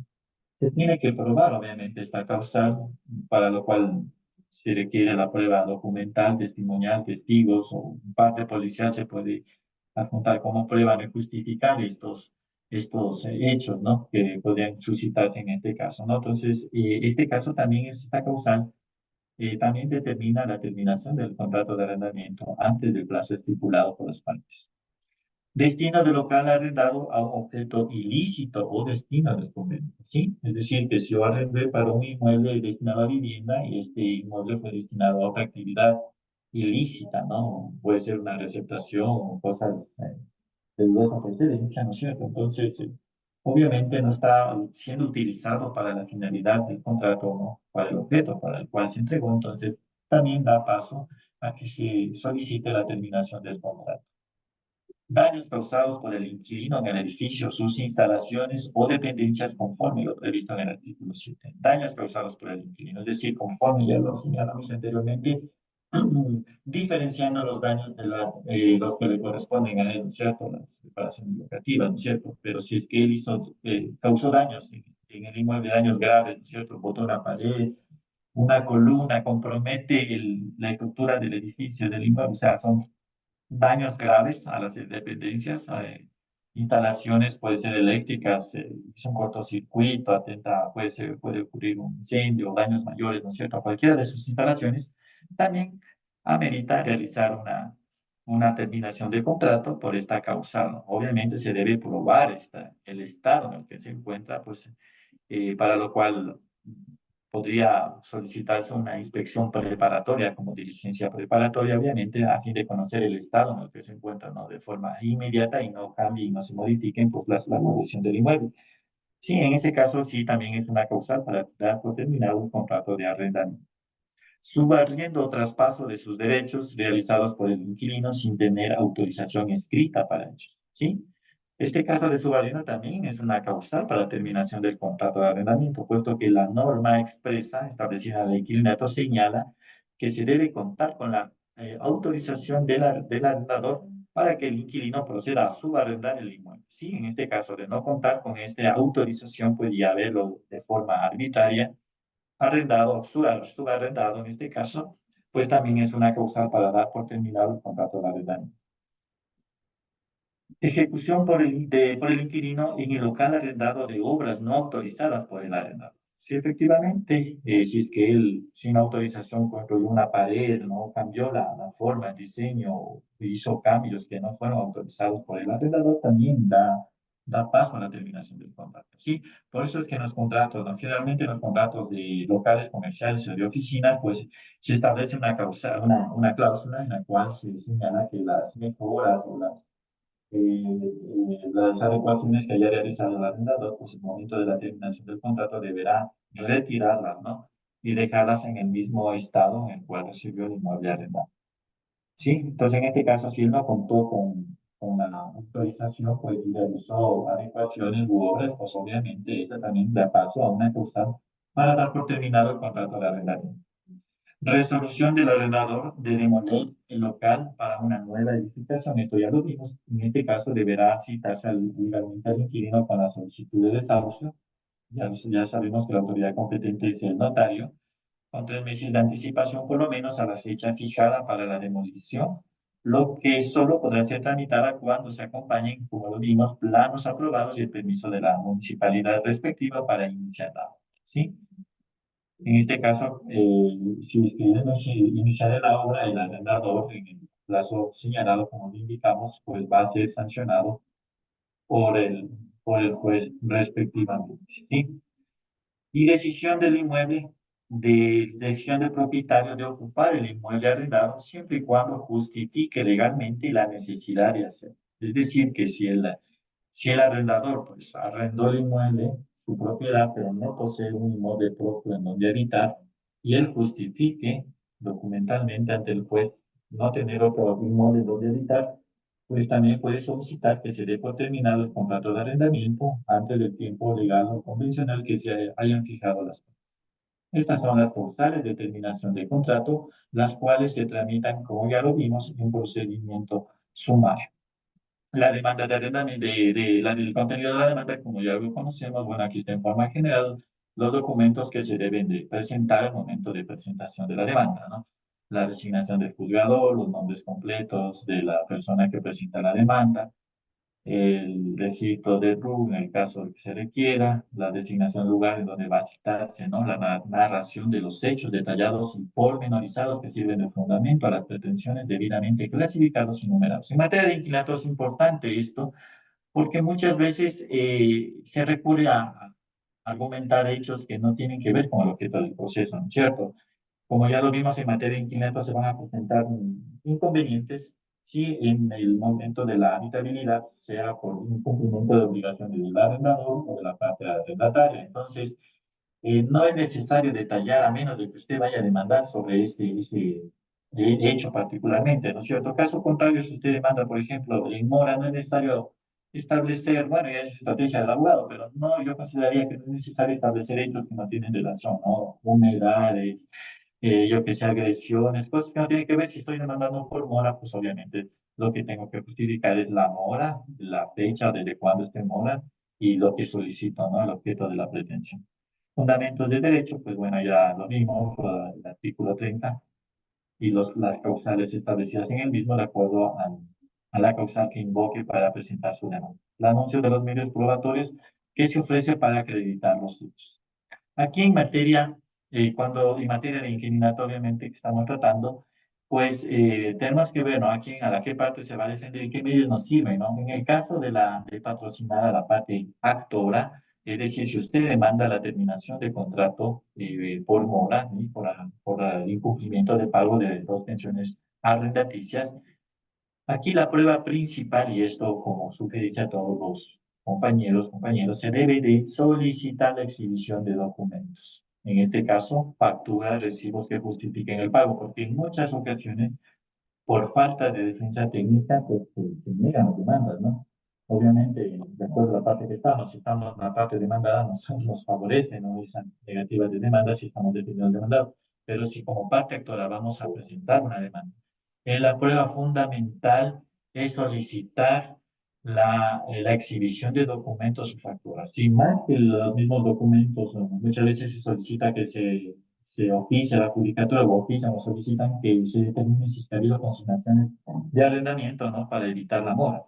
Se tiene que probar, obviamente, esta causal, para lo cual se requiere la prueba documental, testimonial, testigos o un parte policial se puede adjuntar como prueba de justificar estos hechos, ¿no? Que podrían suscitarse en este caso, ¿no? Entonces, este caso también es esta causal, también determina la terminación del contrato de arrendamiento antes del plazo estipulado por las partes. Destino del local arrendado a un objeto ilícito o destino del convenio, ¿sí? Es decir, que si yo arrendé para un inmueble destinado a vivienda y este inmueble fue destinado a otra actividad ilícita, ¿no? Puede ser una receptación o cosas de dudosa procedencia, ¿no es cierto? Entonces, obviamente no está siendo utilizado para la finalidad del contrato, ¿no? Para el objeto para el cual se entregó, entonces también da paso a que se solicite la terminación del contrato. Daños causados por el inquilino en el edificio, sus instalaciones o dependencias conforme lo previsto en el artículo 7. Daños causados por el inquilino, es decir, conforme ya lo señalamos anteriormente, diferenciando los daños de los que le corresponden a él, ¿no es cierto? Las reparaciones locativas, ¿no es cierto? Pero si es que él causó daños en el inmueble, daños graves, ¿no es cierto? Botó una pared, una columna, compromete la estructura del edificio, del inmueble, o sea, son daños graves a las dependencias, instalaciones, puede ser eléctricas, es un cortocircuito, puede ocurrir un incendio, daños mayores, ¿no es cierto? A cualquiera de sus instalaciones, también amerita realizar una terminación de contrato por esta causa, ¿no? Obviamente se debe probar el estado en el que se encuentra, pues, para lo cual podría solicitarse una inspección preparatoria como diligencia preparatoria, obviamente, a fin de conocer el estado en el que se encuentra, ¿no? De forma inmediata y no cambie y no se modifiquen, pues, la condición del inmueble. Sí, en ese caso, sí, también es una causal para dar por terminado un contrato de arrendamiento. Subarriendo o traspaso de sus derechos realizados por el inquilino sin tener autorización escrita para ellos, ¿sí? Este caso de subarriendo también es una causal para la terminación del contrato de arrendamiento, puesto que la norma expresa establecida en el inquilinato señala que se debe contar con la autorización del arrendador para que el inquilino proceda a subarrendar el inmueble. Sí, en este caso de no contar con esta autorización, puede ya haberlo de forma arbitraria arrendado, subarrendado en este caso, pues también es una causa para dar por terminado el contrato de arrendamiento. Ejecución por el inquilino en el local arrendado de obras no autorizadas por el arrendador. Si efectivamente, si es que él sin autorización construyó una pared, no cambió la forma, el diseño, hizo cambios que no fueron autorizados por el arrendador, también da paso a la terminación del contrato. ¿Sí? Por eso es que en los contratos, ¿no? Generalmente en los contratos de locales comerciales o de oficinas, pues se establece una cláusula en la cual se señala que las mejoras o las adecuaciones que haya realizado el arrendador, pues en el momento de la terminación del contrato deberá retirarlas, ¿no? Y dejarlas en el mismo estado en el cual recibió el inmueble arrendado. Sí, entonces en este caso, si él no contó con la autorización, pues si realizó adecuaciones u obras, pues obviamente esta también da paso a una causa para dar por terminado el contrato de arrendamiento. Resolución del arrendador de demoler el local para una nueva edificación. Esto ya lo vimos. En este caso deberá citarse legalmente al inquilino con la solicitud de desahucio. Ya sabemos que la autoridad competente es el notario, con 3 meses de anticipación por lo menos a la fecha fijada para la demolición, lo que solo podrá ser tramitada cuando se acompañen, como lo vimos, planos aprobados y el permiso de la municipalidad respectiva para iniciar la obra, ¿sí? En este caso, si decidimos iniciar la obra, el arrendador en el plazo señalado, como le indicamos, pues va a ser sancionado por el juez respectivamente, ¿sí? Y decisión del inmueble, decisión del propietario de ocupar el inmueble arrendado, siempre y cuando justifique legalmente la necesidad de hacerlo. Es decir, que si el arrendador pues arrendó el inmueble, su propiedad, pero no posee un inmueble propio en donde habitar, y él justifique documentalmente ante el juez no tener otro inmueble donde habitar, pues también puede solicitar que se dé por terminado el contrato de arrendamiento antes del tiempo legal o convencional que se hayan fijado las partes. Estas son las causales de terminación de contrato, las cuales se tramitan, como ya lo vimos, en un procedimiento sumario. La demanda de arrendamiento, el contenido de la demanda, como ya lo conocemos, bueno, aquí está en forma general los documentos que se deben de presentar al momento de presentación de la demanda, ¿no? La designación del juzgador, los nombres completos de la persona que presenta la demanda, el registro de RU en el caso de que se requiera, la designación del lugar en donde va a citarse, ¿no? La narración de los hechos detallados y pormenorizados que sirven de fundamento a las pretensiones debidamente clasificados y numerados. En materia de inquilinato es importante esto, porque muchas veces se recurre a argumentar hechos que no tienen que ver con el objeto del proceso, ¿no es cierto? Como ya lo vimos en materia de inquilinato, se van a presentar inconvenientes si en el momento de la habitabilidad sea por incumplimiento de obligaciones del arrendador o de la parte arrendataria. Entonces, no es necesario detallar a menos de que usted vaya a demandar sobre ese hecho particularmente, ¿no es cierto? Caso contrario, si usted demanda, por ejemplo, en mora, no es necesario establecer, bueno, ya es estrategia del abogado, pero no, yo consideraría que no es necesario establecer hechos que no tienen relación, ¿no? Humedades, yo que sé, agresiones, cosas que no tienen que ver. Si estoy demandando por mora, pues obviamente lo que tengo que justificar es la mora, la fecha desde cuándo esté mora y lo que solicito, ¿no? El objeto de la pretensión. Fundamentos de derecho, pues bueno, ya lo mismo, el artículo 30 y las causales establecidas en el mismo de acuerdo a la causal que invoque para presentar su demanda. El anuncio de los medios probatorios que se ofrece para acreditar los hechos. Aquí en materia, en materia de inquilinato, obviamente, que estamos tratando, pues tenemos que ver, ¿no? A qué parte se va a defender y qué medios nos sirven, ¿no? En el caso de patrocinar a la parte actora, es decir, si usted demanda la terminación de contrato por mora, ¿sí? Por el incumplimiento de pago de dos pensiones arrendaticias, aquí la prueba principal, y esto como sugerencia a todos los compañeros, se debe de solicitar la exhibición de documentos. En este caso, facturas, recibos que justifiquen el pago, porque en muchas ocasiones, por falta de defensa técnica, pues se niegan las demandas, ¿no? Obviamente, de acuerdo a la parte que estamos, si estamos en la parte demandada, nos favorece, ¿no? Esa negativa de demanda si estamos defendiendo al demandado. Pero si como parte actora vamos a presentar una demanda, la prueba fundamental es solicitar la exhibición de documentos o facturas. Sin más que los mismos documentos, muchas veces se solicita que se oficie la judicatura o ofician o solicitan que se determine si está habido consignaciones de arrendamiento, ¿no? Para evitar la mora.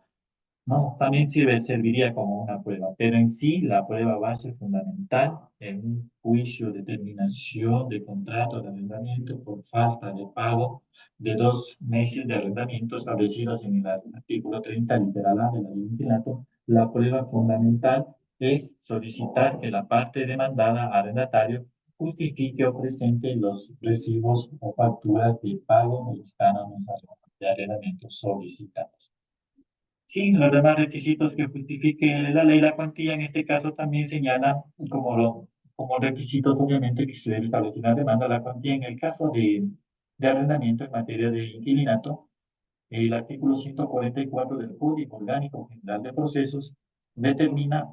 No, también serviría como una prueba, pero en sí la prueba base fundamental en un juicio de terminación de contrato de arrendamiento por falta de pago de 2 meses de arrendamiento establecidos en el artículo 30 literal A de la ley de inquilinato, la prueba fundamental es solicitar que la parte demandada arrendatario justifique o presente los recibos o facturas de pago de los cánones de arrendamiento solicitados. Sí, los demás requisitos que justifique la ley, la cuantía en este caso también señala como requisitos, obviamente, que se debe establecer la demanda, la cuantía en el caso de arrendamiento en materia de inquilinato. El artículo 144 del Código Orgánico General de Procesos determina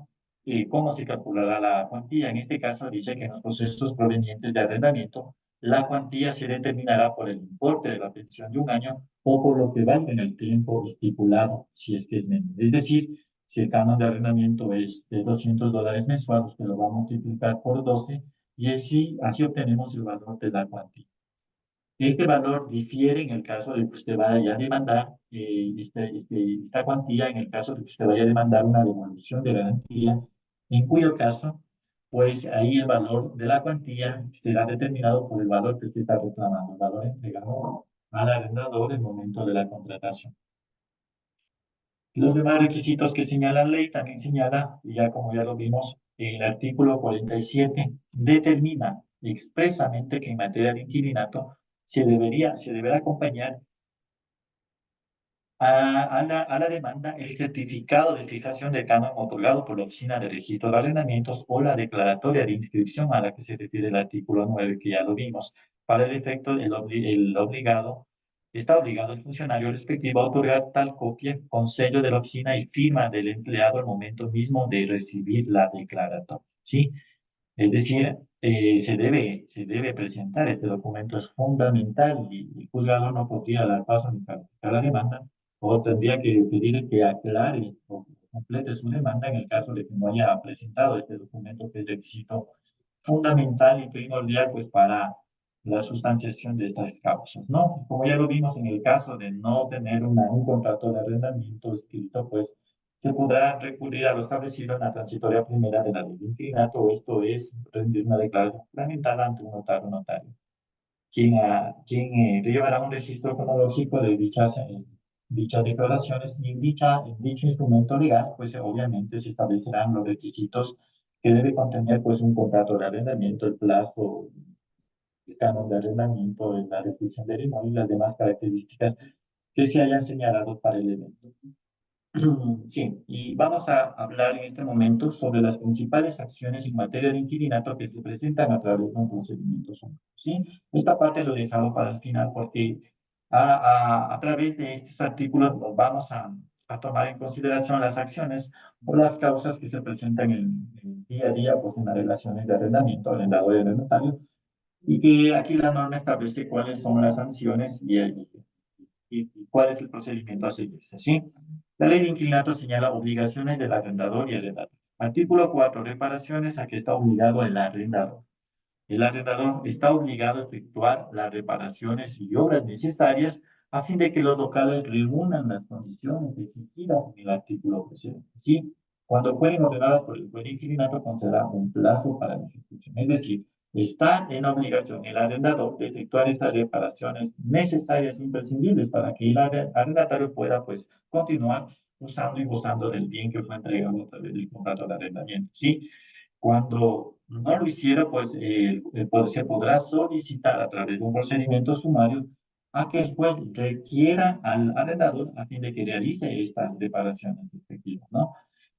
cómo se calculará la cuantía. En este caso dice que en los procesos provenientes de arrendamiento, la cuantía se determinará por el importe de la pensión de un año o por lo que valga en el tiempo estipulado, si es que es menor. Es decir, si el canon de arrendamiento es de $200 mensuales, usted lo va a multiplicar por 12 y así obtenemos el valor de la cuantía. Este valor difiere en el caso de que usted vaya a demandar esta cuantía, en el caso de que usted vaya a demandar una devolución de garantía, en cuyo caso, pues ahí el valor de la cuantía será determinado por el valor que usted está reclamando, el valor entregado al arrendador en el momento de la contratación. Los demás requisitos que señala la ley también señala, y ya como ya lo vimos, el artículo 47 determina expresamente que en materia de inquilinato se deberá acompañar a la demanda el certificado de fijación de canon otorgado por la Oficina de Registro de Arrendamientos o la declaratoria de inscripción a la que se refiere el artículo 9, que ya lo vimos. Para el efecto, está obligado el funcionario respectivo a otorgar tal copia con sello de la oficina y firma del empleado al momento mismo de recibir la declaratoria, ¿sí? Es decir, se debe presentar este documento, es fundamental y el juzgado no podría dar paso ni calificar la demanda o tendría que pedir que aclare o complete su demanda en el caso de que no haya presentado este documento, que es requisito fundamental y primordial pues para la sustanciación de estas causas, ¿no? Como ya lo vimos en el caso de no tener un contrato de arrendamiento escrito, pues se podrá recurrir a lo establecido en la transitoria primera de la ley de inquilinato, esto es, rendir una declaración fundamentada ante un notario notario, quien llevará un registro cronológico de dichas declaraciones y en dicho instrumento legal, pues obviamente se establecerán los requisitos que debe contener pues un contrato de arrendamiento, el plazo, el canon de arrendamiento, la descripción del inmueble y las demás características que se hayan señalado para el evento. Sí, y vamos a hablar en este momento sobre las principales acciones en materia de inquilinato que se presentan a través de un procedimiento sumario, ¿sí? Esta parte lo he dejado para el final porque A través de estos artículos vamos a tomar en consideración las acciones o las causas que se presentan en el día a día pues, en las relaciones de arrendamiento, arrendador y arrendatario, y que aquí la norma establece cuáles son las sanciones y cuál es el procedimiento a seguirse, ¿sí? La ley de inquilinato señala obligaciones del arrendador y arrendatario. Artículo 4, reparaciones a que está obligado el arrendador. El arrendador está obligado a efectuar las reparaciones y obras necesarias a fin de que los locales reúnan las condiciones exigidas en el artículo presente. Sí, cuando fueren ordenadas por el juez de inquilinato, concederá un plazo para la ejecución. Es decir, está en obligación el arrendador de efectuar estas reparaciones necesarias e imprescindibles para que el arrendatario pueda, pues, continuar usando y gozando del bien que fue entregado a través del contrato de arrendamiento. Sí, cuando no lo hiciera, pues se podrá solicitar a través de un procedimiento sumario a que el juez requiera al arrendador a fin de que realice estas reparaciones respectivas, ¿no?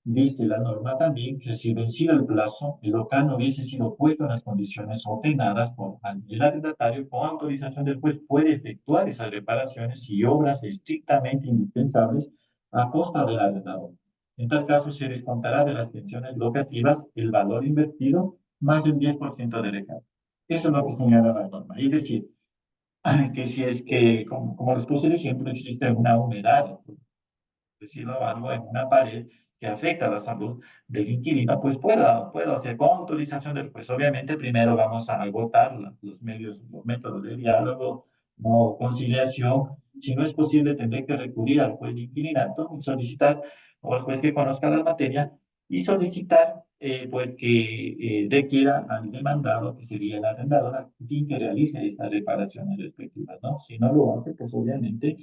Dice la norma también que si vencido el plazo, el local no hubiese sido puesto en las condiciones ordenadas por el arrendatario, con autorización del juez puede efectuar esas reparaciones y obras estrictamente indispensables a costa del arrendador. En tal caso, se descontará de las pensiones locativas el valor invertido más el 10% de recargo. Eso es lo que señala la norma. Es decir, que si es que, como les puse el ejemplo, existe una humedad, decirlo, algo en una pared que afecta a la salud del inquilino, pues puedo hacer con autorización del juez. Obviamente, primero vamos a agotar los medios, los métodos de diálogo, no conciliación. Si no es posible, tendré que recurrir al juez de inquilinato y solicitar, o al juez que conozca la materia, y solicitar pues que requiera al demandado, que sería el arrendador, a fin que realice estas reparaciones respectivas, ¿no? Si no lo hace, pues obviamente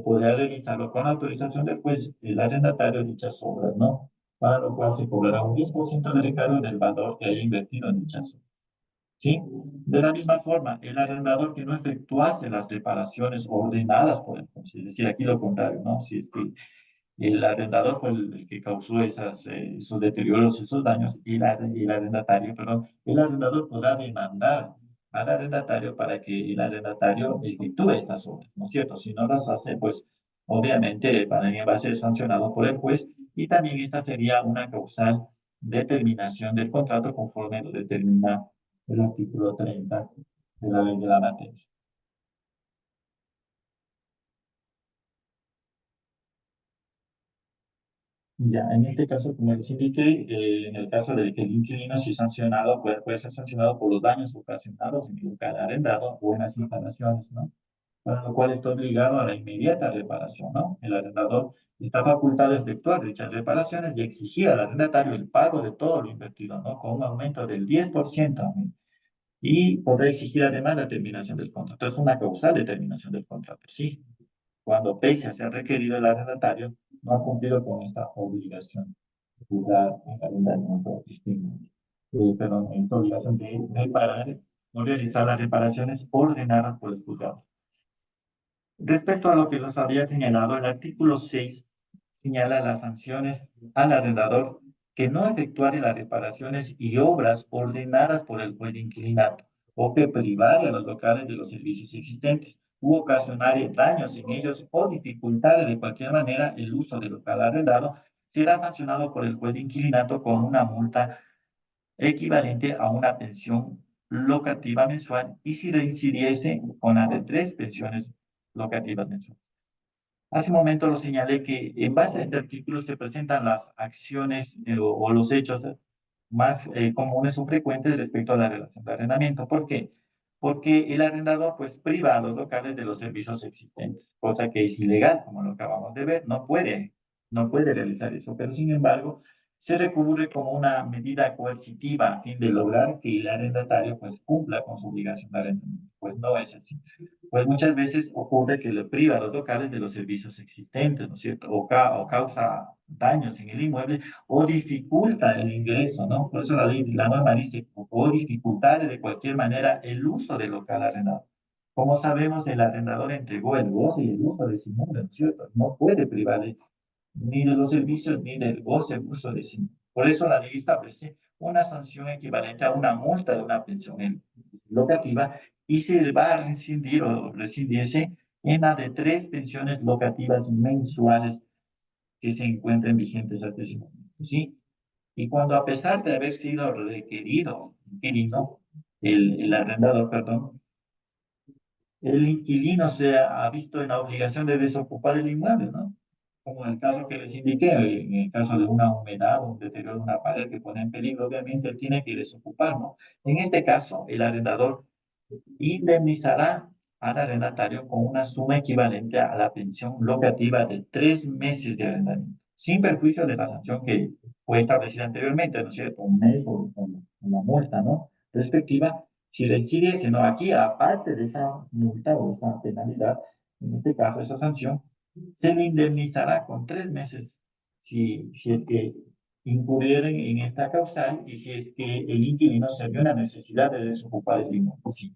podrá realizarlo con autorización del juez, el arrendatario de dichas obras, ¿no? Para lo cual se cobrará un 10% de recargo del valor que haya invertido en dichas obras. ¿Sí? De la misma forma, el arrendador que no efectuase las reparaciones ordenadas por el juez, es decir, aquí lo contrario, ¿no? Si es que el arrendador fue el que causó esos deterioros, esos daños, y el arrendatario, perdón, el arrendador podrá demandar al arrendatario para que el arrendatario efectúe estas obras, ¿no es cierto? Si no las hace, pues obviamente va a ser sancionado por el juez y también esta sería una causal de terminación del contrato conforme lo determina el artículo 30 de la ley de la materia. Ya, en este caso, como les indiqué, en el caso de que el inquilino sea sancionado, puede ser sancionado por los daños ocasionados en el local arrendado o en las instalaciones, ¿no? Para lo cual está obligado a la inmediata reparación, ¿no? El arrendador está facultado de efectuar dichas reparaciones y exigir al arrendatario el pago de todo lo invertido, ¿no? Con un aumento del 10%, ¿no? Y podrá exigir además la terminación del contrato. Es una causal de terminación del contrato, ¿sí? Cuando pese a ser requerido el arrendatario, no ha cumplido con esta obligación de cuidar el arrendamiento distinto. Perdón, esta obligación de reparar o realizar las reparaciones ordenadas por el juzgado. Respecto a lo que nos había señalado, el artículo 6 señala las sanciones al arrendador que no efectuare las reparaciones y obras ordenadas por el juez de inquilinato o que privare a los locales de los servicios existentes u ocasionare daños en ellos o dificultare de cualquier manera el uso del local arrendado, será sancionado por el juez de inquilinato con una multa equivalente a una pensión locativa mensual y si reincidiese con la de 3 pensiones locativas mensuales. Hace un momento lo señalé que en base a este artículo se presentan las acciones o los hechos más comunes o frecuentes respecto a la relación de arrendamiento. ¿Por qué? Porque el arrendador pues priva a los locales de los servicios existentes, cosa que es ilegal, como lo acabamos de ver, no puede realizar eso, pero sin embargo se recurre como una medida coercitiva a fin de lograr que el arrendatario pues cumpla con su obligación de arrendamiento. Pues no es así. Pues muchas veces ocurre que le priva a los locales de los servicios existentes, ¿no es cierto? O causa daños en el inmueble o dificulta el ingreso, ¿no? Por eso la norma dice, o dificultar de cualquier manera el uso del local arrendado. Como sabemos, el arrendador entregó el goce y el uso de ese inmueble, ¿no es cierto? No puede privarle ni de los servicios ni del goce y uso de ese inmueble. Por eso la ley establece una sanción equivalente a una multa de una pensión locativa y se va a rescindir o rescindirse en la de 3 pensiones locativas mensuales que se encuentren vigentes hasta ese momento, ¿sí? Y cuando a pesar de haber sido requerido inquilino, el arrendador, perdón, el inquilino se ha visto en la obligación de desocupar el inmueble, ¿no? Como en el caso que les indiqué, en el caso de una humedad o un deterioro de una pared que pone en peligro, obviamente él tiene que desocupar, ¿no? En este caso, el arrendador indemnizará al arrendatario con una suma equivalente a la pensión locativa de 3 meses de arrendamiento, sin perjuicio de la sanción que fue establecida anteriormente, ¿no es cierto? Un mes o una multa, ¿no? Respectiva, si decidiese, ¿no? Aquí, aparte de esa multa o esa penalidad, en este caso, esa sanción, se le indemnizará con 3 meses si es que incurrieren en esta causal y si es que el inquilino se vio la necesidad de desocupar el inmueble. Sí.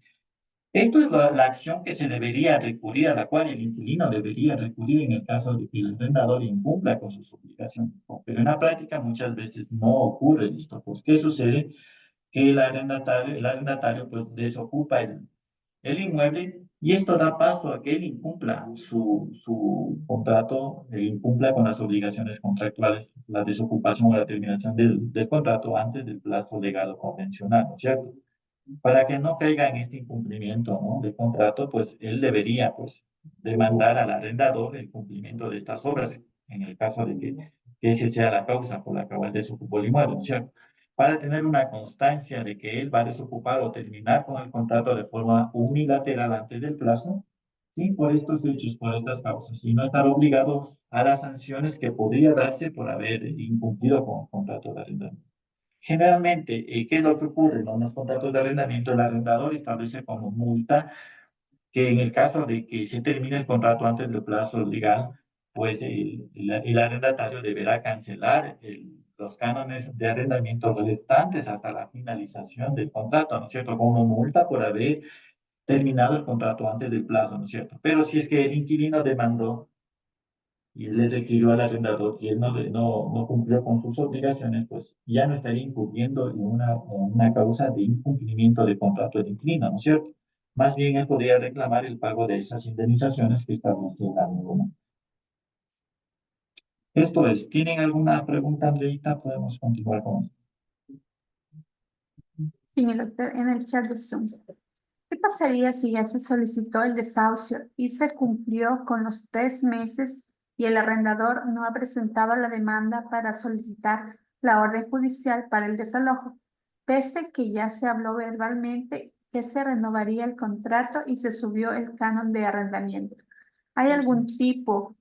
Esto es la acción que se debería recurrir, a la cual el inquilino debería recurrir en el caso de que el arrendador incumpla con sus obligaciones. Pero en la práctica muchas veces no ocurre esto. Pues, ¿qué sucede? Que el arrendatario pues desocupa el inmueble y esto da paso a que él incumpla su contrato, e incumpla con las obligaciones contractuales, la desocupación o la terminación del contrato antes del plazo legal o convencional, ¿no es cierto? Para que no caiga en este incumplimiento, ¿no? De contrato, pues él debería, pues, demandar al arrendador el cumplimiento de estas obras, en el caso de que esa sea la causa por la cual desocupó el inmueble, ¿no es cierto? Para tener una constancia de que él va a desocupar o terminar con el contrato de forma unilateral antes del plazo, sí, por estos hechos, por estas causas, y no estar obligado a las sanciones que podría darse por haber incumplido con el contrato de arrendamiento. Generalmente, ¿qué es lo que ocurre? En los contratos de arrendamiento, el arrendador establece como multa que en el caso de que se termine el contrato antes del plazo legal, pues el arrendatario deberá cancelar los cánones de arrendamiento restantes hasta la finalización del contrato, ¿no es cierto? Como multa por haber terminado el contrato antes del plazo, ¿no es cierto? Pero si es que el inquilino demandó y él le requirió al arrendador y él no cumplió con sus obligaciones, pues ya no estaría incurriendo en una causa de incumplimiento de contrato de inquilino, ¿no es cierto? Más bien él podría reclamar el pago de esas indemnizaciones que establece la norma. Esto es, ¿tienen alguna pregunta, Andreita? Podemos continuar con esto. Sí, mi doctor, en el chat de Zoom. ¿Qué pasaría si ya se solicitó el desahucio y se cumplió con los 3 meses y el arrendador no ha presentado la demanda para solicitar la orden judicial para el desalojo, pese que ya se habló verbalmente que se renovaría el contrato y se subió el canon de arrendamiento? ¿Hay algún tiempo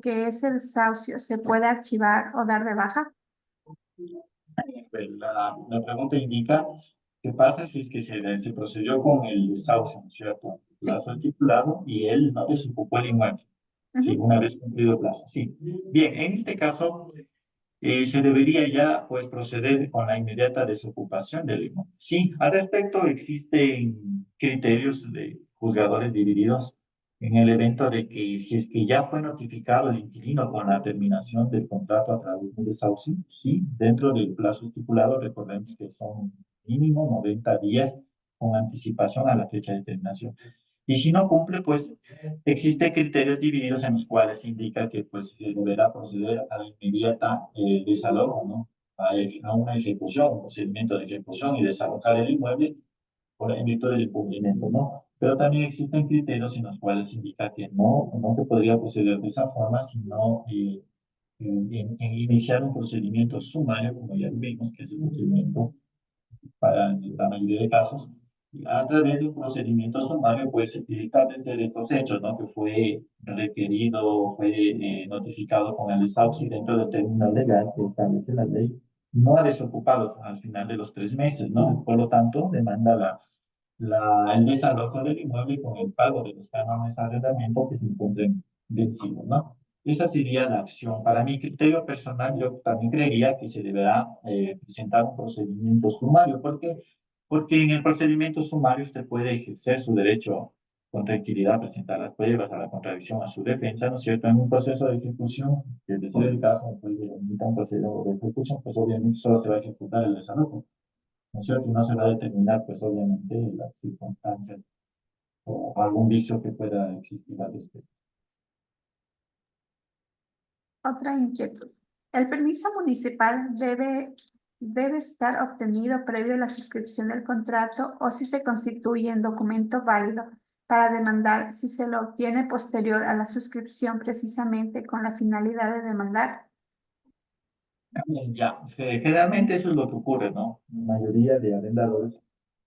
que ese desahucio se pueda archivar o dar de baja? Pues la pregunta indica qué pasa si es que se procedió con el desahucio, ¿no es cierto? El plazo estipulado y él no desocupó el inmueble. Sí, Ujú. una vez cumplido el plazo, sí. Bien, en este caso se debería ya pues proceder con la inmediata desocupación del inmueble. Sí, al respecto existen criterios de juzgadores divididos en el evento de que si es que ya fue notificado el inquilino con la terminación del contrato a través de un desahucio, sí, dentro del plazo estipulado, recordemos que son mínimo 90 días con anticipación a la fecha de terminación. Y si no cumple, pues existen criterios divididos en los cuales indica que pues se deberá proceder a la inmediata desalojo, ¿no? A una ejecución, un procedimiento de ejecución y desalojar el inmueble por el virtud del incumplimiento, ¿no? Pero también existen criterios en los cuales indica que no se podría proceder de esa forma, sino en iniciar un procedimiento sumario, como ya vimos, que es el procedimiento para la mayoría de casos, a través de un procedimiento sumario, pues directamente de estos hechos, ¿no? Que fue requerido, fue notificado con el desahucio dentro del término legal que establece la ley, no ha desocupado al final de los 3 meses, ¿no? Por lo tanto, demanda el desalojo del inmueble con el pago de los cánones de arrendamiento que se encuentren vencidos, ¿no? Esa sería la acción. Para mi criterio personal, yo también creería que se deberá presentar un procedimiento sumario. ¿Por qué? Porque en el procedimiento sumario usted puede ejercer su derecho con tranquilidad, presentar las pruebas, a la contradicción, a su defensa, ¿no es cierto? En un proceso de ejecución, que es decir, el caso, pues, un proceso de ejecución, pues obviamente solo se va a ejecutar el desalojo, ¿no es cierto? Y no se va a determinar, pues obviamente, las circunstancias o algún vicio que pueda existir al respecto. Otra inquietud. El permiso municipal debe estar obtenido previo a la suscripción del contrato o si se constituye en documento válido para demandar si se lo obtiene posterior a la suscripción precisamente con la finalidad de demandar. Ya, generalmente eso es lo que ocurre, ¿no? La mayoría de arrendadores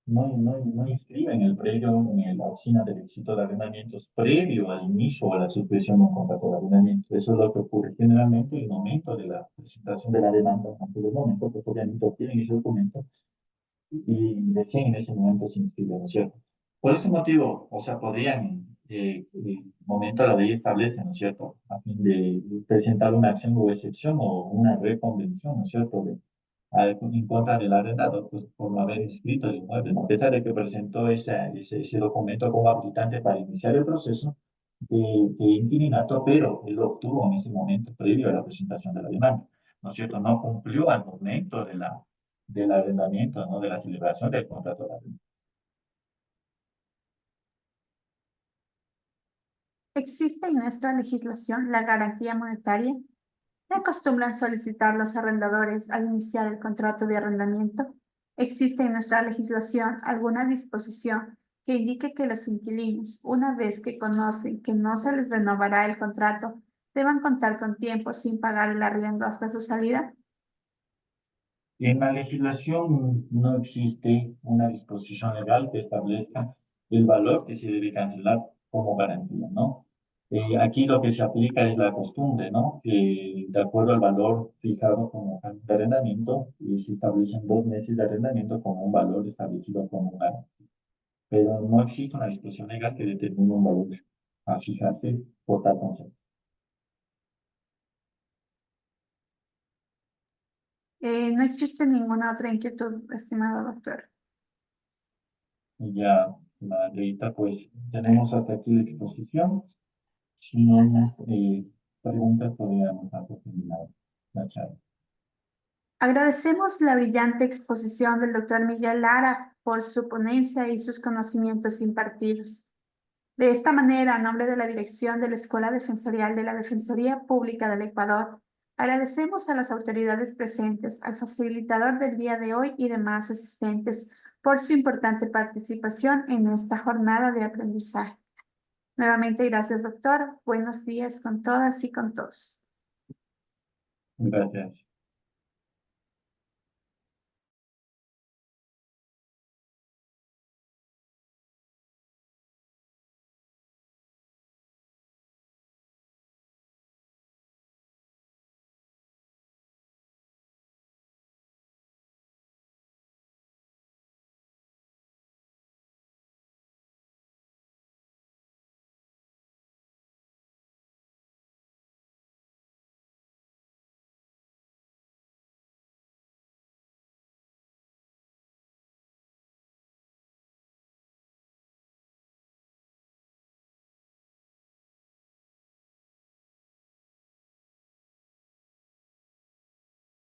no inscriben el previo en la oficina de requisito de arrendamientos previo al inicio o a la suscripción de un contrato de arrendamiento. Eso es lo que ocurre generalmente en el momento de la presentación de la demanda, en el momento, pues obviamente obtienen ese documento y recién en ese momento se inscriben, ¿no es cierto? Por ese motivo, o sea, podrían, en el momento la ley establece, ¿no es cierto?, a fin de presentar una acción o excepción o una reconvención, ¿no es cierto?, en contra del arrendador, pues por no haber inscrito el inmueble, ¿no? A pesar de que presentó ese documento como habilitante para iniciar el proceso de inquilinato, pero él lo obtuvo en ese momento previo a la presentación de la demanda, ¿no es cierto? No cumplió al momento del arrendamiento, ¿no? De la celebración del contrato de arrendamiento. ¿Existe en nuestra legislación la garantía monetaria? ¿Qué acostumbran solicitar los arrendadores al iniciar el contrato de arrendamiento? ¿Existe en nuestra legislación alguna disposición que indique que los inquilinos, una vez que conocen que no se les renovará el contrato, deban contar con tiempo sin pagar el arriendo hasta su salida? En la legislación no existe una disposición legal que establezca el valor que se debe cancelar como garantía, ¿no? Aquí lo que se aplica es la costumbre, ¿no? Que de acuerdo al valor fijado como de arrendamiento, se establecen 2 meses de arrendamiento con un valor establecido como garantía. Pero no existe una disposición legal que determine un valor a fijarse por tal concepto. No existe ninguna otra inquietud, estimado doctor. Y ya, Margarita, pues tenemos hasta aquí la exposición. Si no hay más preguntas, podríamos terminar la charla. Agradecemos la brillante exposición del doctor Miguel Lara por su ponencia y sus conocimientos impartidos. De esta manera, a nombre de la dirección de la Escuela Defensorial de la Defensoría Pública del Ecuador, agradecemos a las autoridades presentes, al facilitador del día de hoy y demás asistentes por su importante participación en esta jornada de aprendizaje. Nuevamente, gracias, doctor. Buenos días con todas y con todos. Gracias.